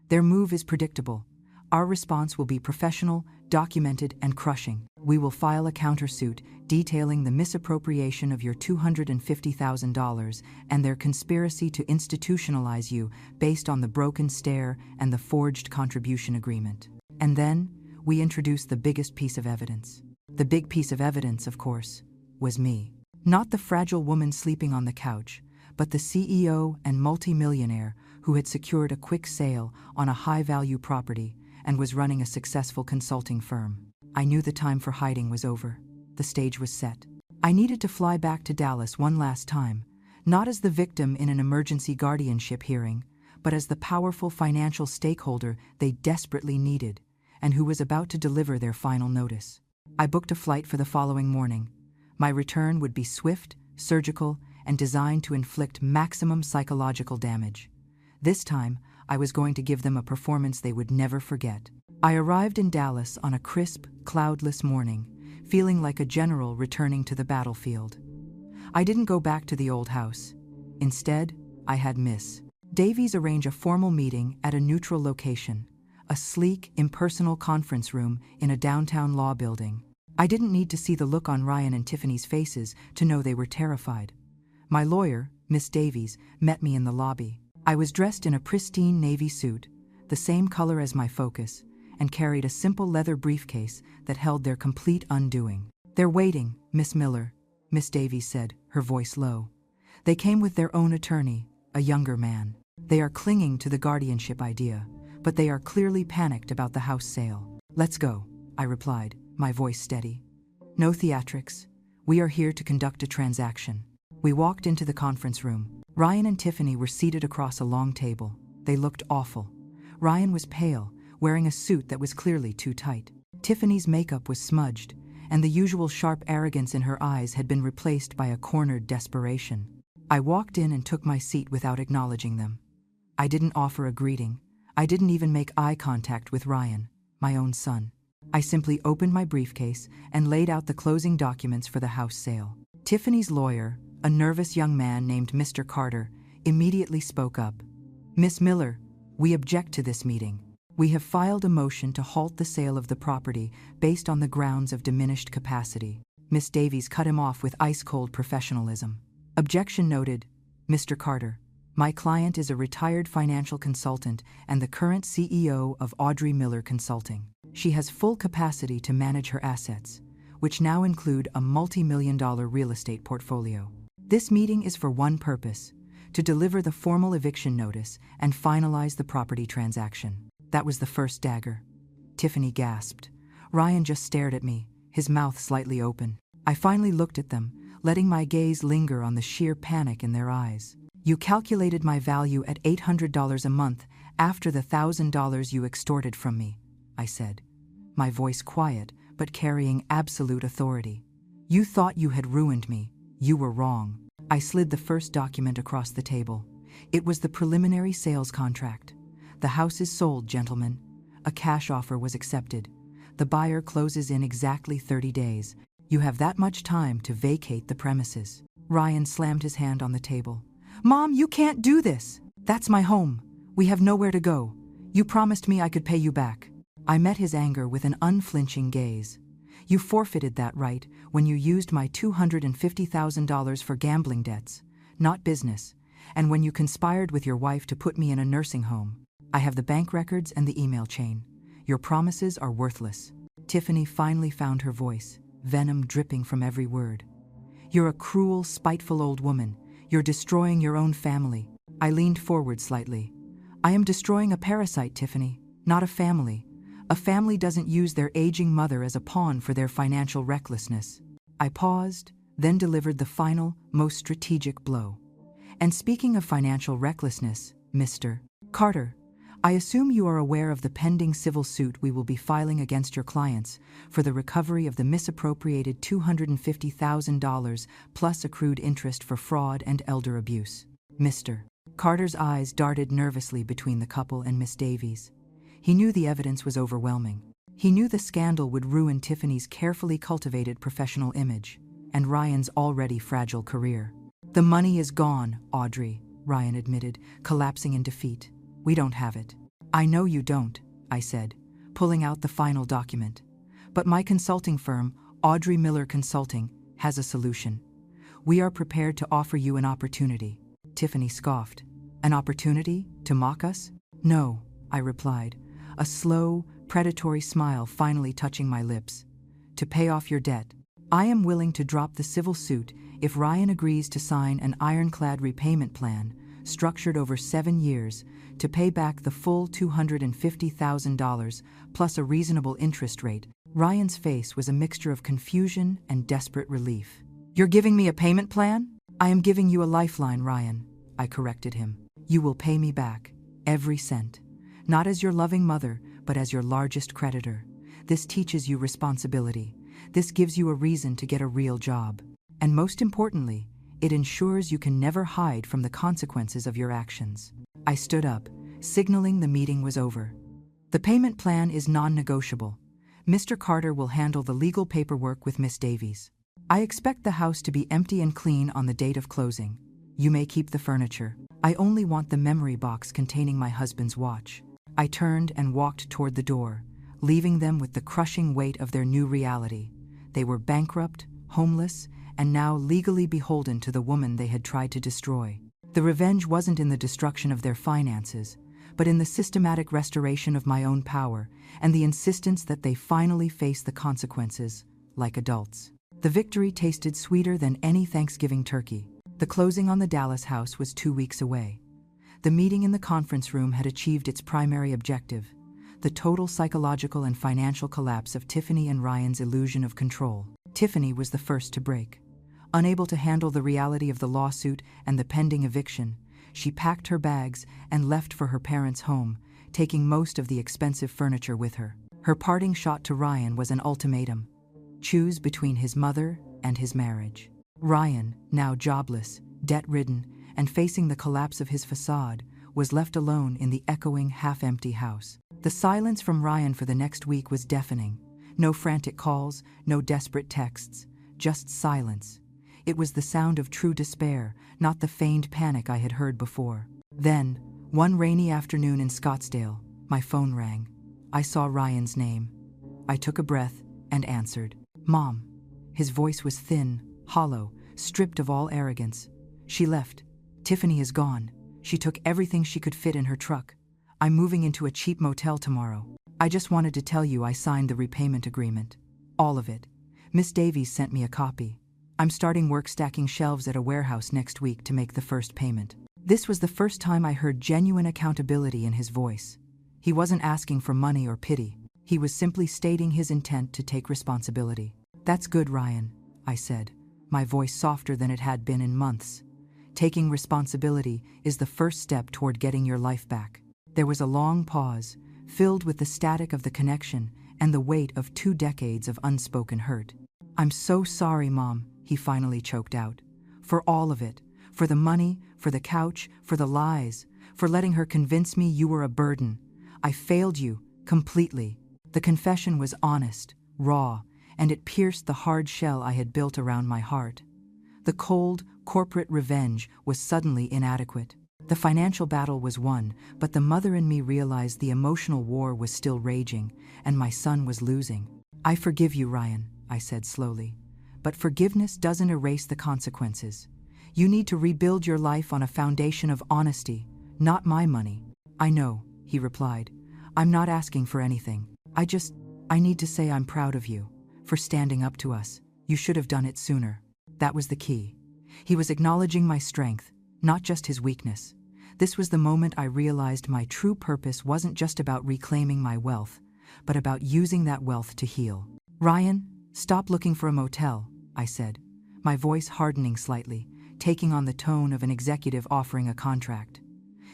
S1: "Their move is predictable. Our response will be professional, documented, and crushing. We will file a countersuit detailing the misappropriation of your $250,000 and their conspiracy to institutionalize you based on the broken stair and the forged contribution agreement." And then, we introduced the biggest piece of evidence. The big piece of evidence, of course, was me. Not the fragile woman sleeping on the couch, but the CEO and multimillionaire who had secured a quick sale on a high-value property and was running a successful consulting firm. I knew the time for hiding was over. The stage was set. I needed to fly back to Dallas one last time, not as the victim in an emergency guardianship hearing, but as the powerful financial stakeholder they desperately needed, and who was about to deliver their final notice. I booked a flight for the following morning. My return would be swift, surgical, and designed to inflict maximum psychological damage. This time, I was going to give them a performance they would never forget. I arrived in Dallas on a crisp, cloudless morning, feeling like a general returning to the battlefield. I didn't go back to the old house. Instead, I had Miss Davies arrange a formal meeting at a neutral location, a sleek, impersonal conference room in a downtown law building. I didn't need to see the look on Ryan and Tiffany's faces to know they were terrified. My lawyer, Miss Davies, met me in the lobby. I was dressed in a pristine navy suit, the same color as my Focus, and carried a simple leather briefcase that held their complete undoing. "They're waiting, Miss Miller," Miss Davies said, her voice low. "They came with their own attorney, a younger man. They are clinging to the guardianship idea, but they are clearly panicked about the house sale." "Let's go," I replied, my voice steady. "No theatrics. We are here to conduct a transaction." We walked into the conference room. Ryan and Tiffany were seated across a long table. They looked awful. Ryan was pale, wearing a suit that was clearly too tight. Tiffany's makeup was smudged, and the usual sharp arrogance in her eyes had been replaced by a cornered desperation. I walked in and took my seat without acknowledging them. I didn't offer a greeting. I didn't even make eye contact with Ryan, my own son. I simply opened my briefcase and laid out the closing documents for the house sale. Tiffany's lawyer, a nervous young man named Mr. Carter, immediately spoke up. "Miss Miller, we object to this meeting. We have filed a motion to halt the sale of the property based on the grounds of diminished capacity." Miss Davies cut him off with ice-cold professionalism. "Objection noted, Mr. Carter. My client is a retired financial consultant and the current CEO of Audrey Miller Consulting. She has full capacity to manage her assets, which now include a multi-million-dollar real estate portfolio. This meeting is for one purpose: to deliver the formal eviction notice and finalize the property transaction." That was the first dagger. Tiffany gasped. Ryan just stared at me, his mouth slightly open. I finally looked at them, letting my gaze linger on the sheer panic in their eyes. "You calculated my value at $800 a month after the $1,000 you extorted from me," I said, my voice quiet but carrying absolute authority. "You thought you had ruined me. You were wrong." I slid the first document across the table. It was the preliminary sales contract. "The house is sold, gentlemen. A cash offer was accepted. The buyer closes in exactly 30 days. You have that much time to vacate the premises." Ryan slammed his hand on the table. "Mom, you can't do this. That's my home. We have nowhere to go. You promised me I could pay you back." I met his anger with an unflinching gaze. "You forfeited that right when you used my $250,000 for gambling debts, not business, and when you conspired with your wife to put me in a nursing home. I have the bank records and the email chain. Your promises are worthless." Tiffany finally found her voice, venom dripping from every word. "You're a cruel, spiteful old woman. You're destroying your own family." I leaned forward slightly. "I am destroying a parasite, Tiffany, not a family. A family doesn't use their aging mother as a pawn for their financial recklessness." I paused, then delivered the final, most strategic blow. "And speaking of financial recklessness, Mr. Carter, I assume you are aware of the pending civil suit we will be filing against your clients for the recovery of the misappropriated $250,000 plus accrued interest for fraud and elder abuse." Mr. Carter's eyes darted nervously between the couple and Miss Davies. He knew the evidence was overwhelming. He knew the scandal would ruin Tiffany's carefully cultivated professional image and Ryan's already fragile career. "The money is gone, Audrey," Ryan admitted, collapsing in defeat. "We don't have it." "I know you don't," I said, pulling out the final document. "But my consulting firm, Audrey Miller Consulting, has a solution. We are prepared to offer you an opportunity." Tiffany scoffed. "An opportunity to mock us?" "No," I replied, a slow, predatory smile finally touching my lips. "To pay off your debt. I am willing to drop the civil suit if Ryan agrees to sign an ironclad repayment plan structured over 7 years to pay back the full $250,000 plus a reasonable interest rate." Ryan's face was a mixture of confusion and desperate relief. "You're giving me a payment plan?" "I am giving you a lifeline, Ryan," I corrected him. "You will pay me back, every cent. Not as your loving mother, but as your largest creditor. This teaches you responsibility. This gives you a reason to get a real job. And most importantly, it ensures you can never hide from the consequences of your actions." I stood up, signaling the meeting was over. "The payment plan is non-negotiable. Mr. Carter will handle the legal paperwork with Miss Davies. I expect the house to be empty and clean on the date of closing. You may keep the furniture. I only want the memory box containing my husband's watch. I turned and walked toward the door, leaving them with the crushing weight of their new reality. They were bankrupt, homeless, and now legally beholden to the woman they had tried to destroy. The revenge wasn't in the destruction of their finances, but in the systematic restoration of my own power and the insistence that they finally face the consequences, like adults. The victory tasted sweeter than any Thanksgiving turkey. The closing on the Dallas house was 2 weeks away. The meeting in the conference room had achieved its primary objective: the total psychological and financial collapse of Tiffany and Ryan's illusion of control. Tiffany was the first to break. Unable to handle the reality of the lawsuit and the pending eviction, she packed her bags and left for her parents' home, taking most of the expensive furniture with her. Her parting shot to Ryan was an ultimatum: choose between his mother and his marriage. Ryan, now jobless, debt-ridden, and facing the collapse of his facade, was left alone in the echoing, half-empty house. The silence from Ryan for the next week was deafening. No frantic calls, no desperate texts, just silence. It was the sound of true despair, not the feigned panic I had heard before. Then, one rainy afternoon in Scottsdale, my phone rang. I saw Ryan's name. I took a breath and answered. "Mom." His voice was thin, hollow, stripped of all arrogance. "She left. Tiffany is gone. She took everything she could fit in her truck. I'm moving into a cheap motel tomorrow. I just wanted to tell you I signed the repayment agreement. All of it. Miss Davies sent me a copy. I'm starting work stacking shelves at a warehouse next week to make the first payment." This was the first time I heard genuine accountability in his voice. He wasn't asking for money or pity. He was simply stating his intent to take responsibility. "That's good, Ryan," I said, my voice softer than it had been in months. "Taking responsibility is the first step toward getting your life back." There was a long pause, filled with the static of the connection and the weight of 2 decades of unspoken hurt. "I'm so sorry, Mom," he finally choked out. "For all of it. For the money, for the couch, for the lies, for letting her convince me you were a burden. I failed you, completely." The confession was honest, raw, and it pierced the hard shell I had built around my heart. The cold, corporate revenge was suddenly inadequate. The financial battle was won, but the mother in me realized the emotional war was still raging, and my son was losing. "I forgive you, Ryan," I said slowly. "But forgiveness doesn't erase the consequences. You need to rebuild your life on a foundation of honesty, not my money." "I know," he replied. "I'm not asking for anything. I need to say I'm proud of you. For standing up to us. You should have done it sooner." That was the key. He was acknowledging my strength, not just his weakness. This was the moment I realized my true purpose wasn't just about reclaiming my wealth, but about using that wealth to heal. "Ryan, stop looking for a motel," I said, my voice hardening slightly, taking on the tone of an executive offering a contract.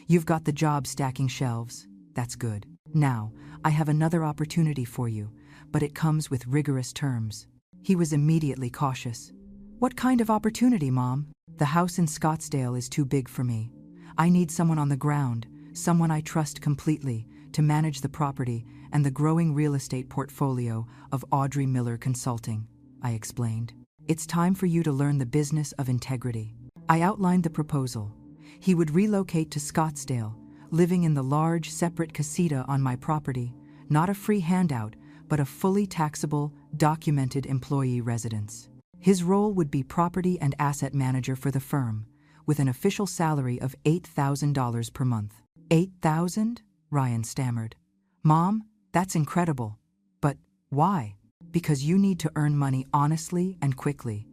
S1: "You've got the job stacking shelves. That's good. Now, I have another opportunity for you, but it comes with rigorous terms." He was immediately cautious. "What kind of opportunity, Mom?" "The house in Scottsdale is too big for me. I need someone on the ground, someone I trust completely, to manage the property and the growing real estate portfolio of Audrey Miller Consulting," I explained. "It's time for you to learn the business of integrity." I outlined the proposal. He would relocate to Scottsdale, living in the large, separate casita on my property, not a free handout, but a fully taxable, documented employee residence. His role would be property and asset manager for the firm, with an official salary of $8,000 per month. $8,000? Ryan stammered. "Mom, that's incredible. But why?" "Because you need to earn money honestly and quickly,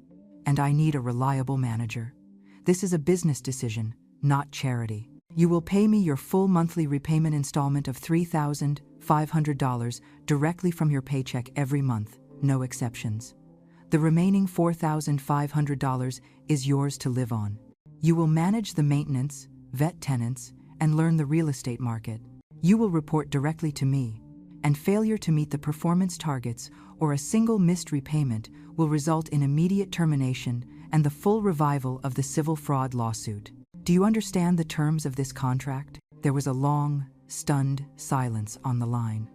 S1: and I need a reliable manager. This is a business decision, not charity. You will pay me your full monthly repayment installment of $3,500 directly from your paycheck every month, no exceptions. The remaining $4,500 is yours to live on. You will manage the maintenance, vet tenants, and learn the real estate market. You will report directly to me, and failure to meet the performance targets or a single missed repayment will result in immediate termination and the full revival of the civil fraud lawsuit. Do you understand the terms of this contract?" There was a long, stunned silence on the line.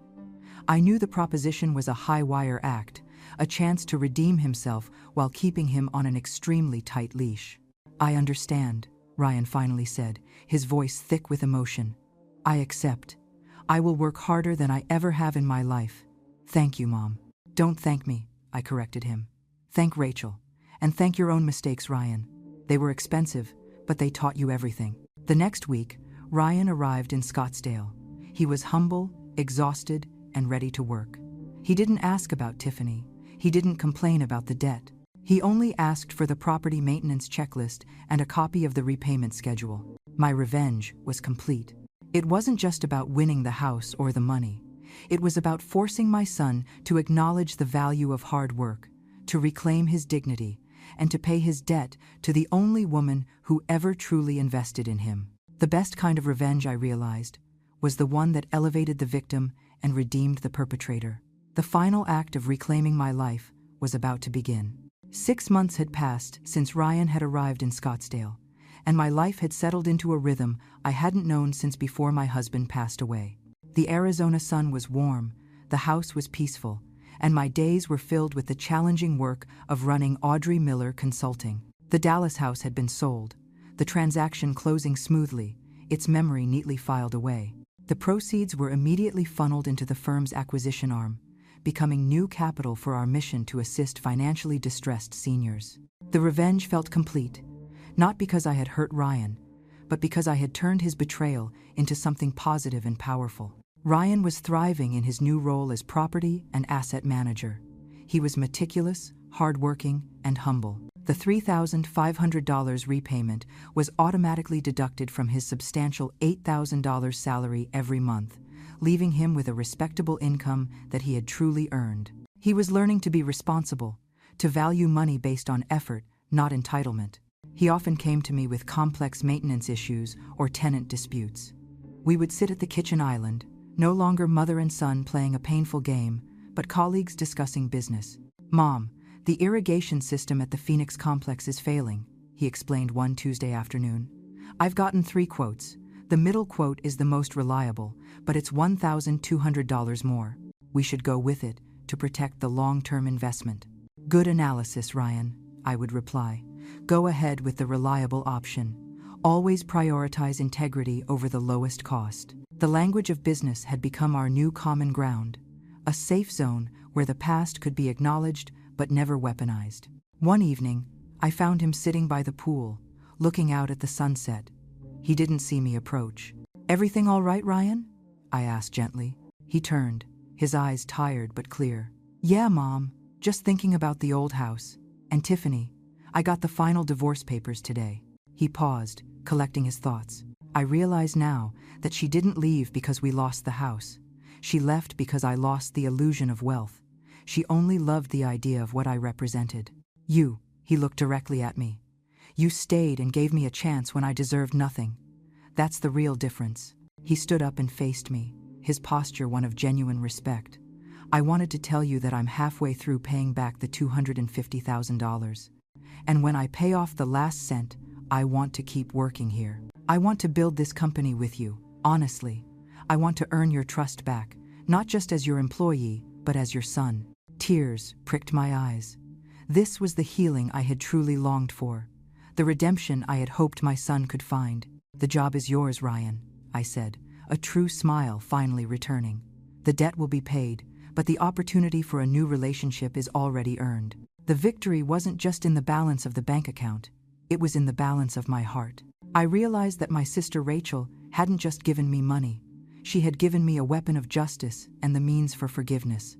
S1: I knew the proposition was a high-wire act, a chance to redeem himself while keeping him on an extremely tight leash. "I understand," Ryan finally said, his voice thick with emotion. "I accept. I will work harder than I ever have in my life. Thank you, Mom." "Don't thank me," I corrected him. "Thank Rachel. And thank your own mistakes, Ryan. They were expensive, but they taught you everything." The next week, Ryan arrived in Scottsdale. He was humble, exhausted, and ready to work. He didn't ask about Tiffany. He didn't complain about the debt. He only asked for the property maintenance checklist and a copy of the repayment schedule. My revenge was complete. It wasn't just about winning the house or the money. It was about forcing my son to acknowledge the value of hard work, to reclaim his dignity, and to pay his debt to the only woman who ever truly invested in him. The best kind of revenge, I realized, was the one that elevated the victim and redeemed the perpetrator. The final act of reclaiming my life was about to begin. 6 months had passed since Ryan had arrived in Scottsdale, and my life had settled into a rhythm I hadn't known since before my husband passed away. The Arizona sun was warm, the house was peaceful, and my days were filled with the challenging work of running Audrey Miller Consulting. The Dallas house had been sold, the transaction closing smoothly, its memory neatly filed away. The proceeds were immediately funneled into the firm's acquisition arm, becoming new capital for our mission to assist financially distressed seniors. The revenge felt complete, not because I had hurt Ryan, but because I had turned his betrayal into something positive and powerful. Ryan was thriving in his new role as property and asset manager. He was meticulous, hardworking, and humble. The $3,500 repayment was automatically deducted from his substantial $8,000 salary every month, leaving him with a respectable income that he had truly earned. He was learning to be responsible, to value money based on effort, not entitlement. He often came to me with complex maintenance issues or tenant disputes. We would sit at the kitchen island, no longer mother and son playing a painful game, but colleagues discussing business. "Mom, the irrigation system at the Phoenix complex is failing," he explained one Tuesday afternoon. "I've gotten 3 quotes. The middle quote is the most reliable, but it's $1,200 more. We should go with it to protect the long-term investment." "Good analysis, Ryan," I would reply. "Go ahead with the reliable option. Always prioritize integrity over the lowest cost." The language of business had become our new common ground, a safe zone where the past could be acknowledged but never weaponized. One evening, I found him sitting by the pool, looking out at the sunset. He didn't see me approach. "Everything all right, Ryan?" I asked gently. He turned, his eyes tired but clear. "Yeah, Mom, just thinking about the old house. And Tiffany, I got the final divorce papers today." He paused, collecting his thoughts. I realize now that she didn't leave because we lost the house. She left because I lost the illusion of wealth. She only loved the idea of what I represented. "You," he looked directly at me. "You stayed and gave me a chance when I deserved nothing. That's the real difference." He stood up and faced me, his posture one of genuine respect. "I wanted to tell you that I'm halfway through paying back the $250,000. And when I pay off the last cent, I want to keep working here. I want to build this company with you, honestly. I want to earn your trust back, not just as your employee, but as your son." Tears pricked my eyes. This was the healing I had truly longed for, the redemption I had hoped my son could find. "The job is yours, Ryan," I said, a true smile finally returning. "The debt will be paid, but the opportunity for a new relationship is already earned." The victory wasn't just in the balance of the bank account, it was in the balance of my heart. I realized that my sister Rachel hadn't just given me money. She had given me a weapon of justice and the means for forgiveness.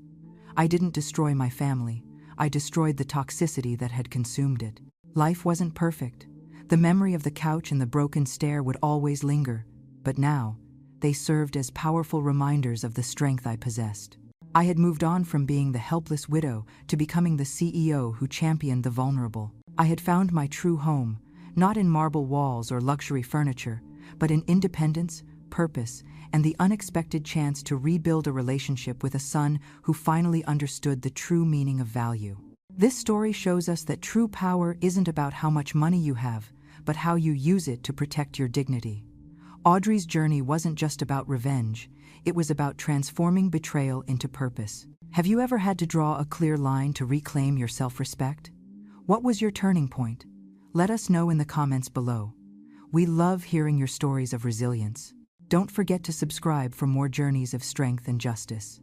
S1: I didn't destroy my family. I destroyed the toxicity that had consumed it. Life wasn't perfect. The memory of the couch and the broken stair would always linger, but now, they served as powerful reminders of the strength I possessed. I had moved on from being the helpless widow to becoming the CEO who championed the vulnerable. I had found my true home, not in marble walls or luxury furniture, but in independence, purpose, and the unexpected chance to rebuild a relationship with a son who finally understood the true meaning of value. This story shows us that true power isn't about how much money you have, but how you use it to protect your dignity. Audrey's journey wasn't just about revenge, it was about transforming betrayal into purpose. Have you ever had to draw a clear line to reclaim your self-respect? What was your turning point? Let us know in the comments below. We love hearing your stories of resilience. Don't forget to subscribe for more journeys of strength and justice.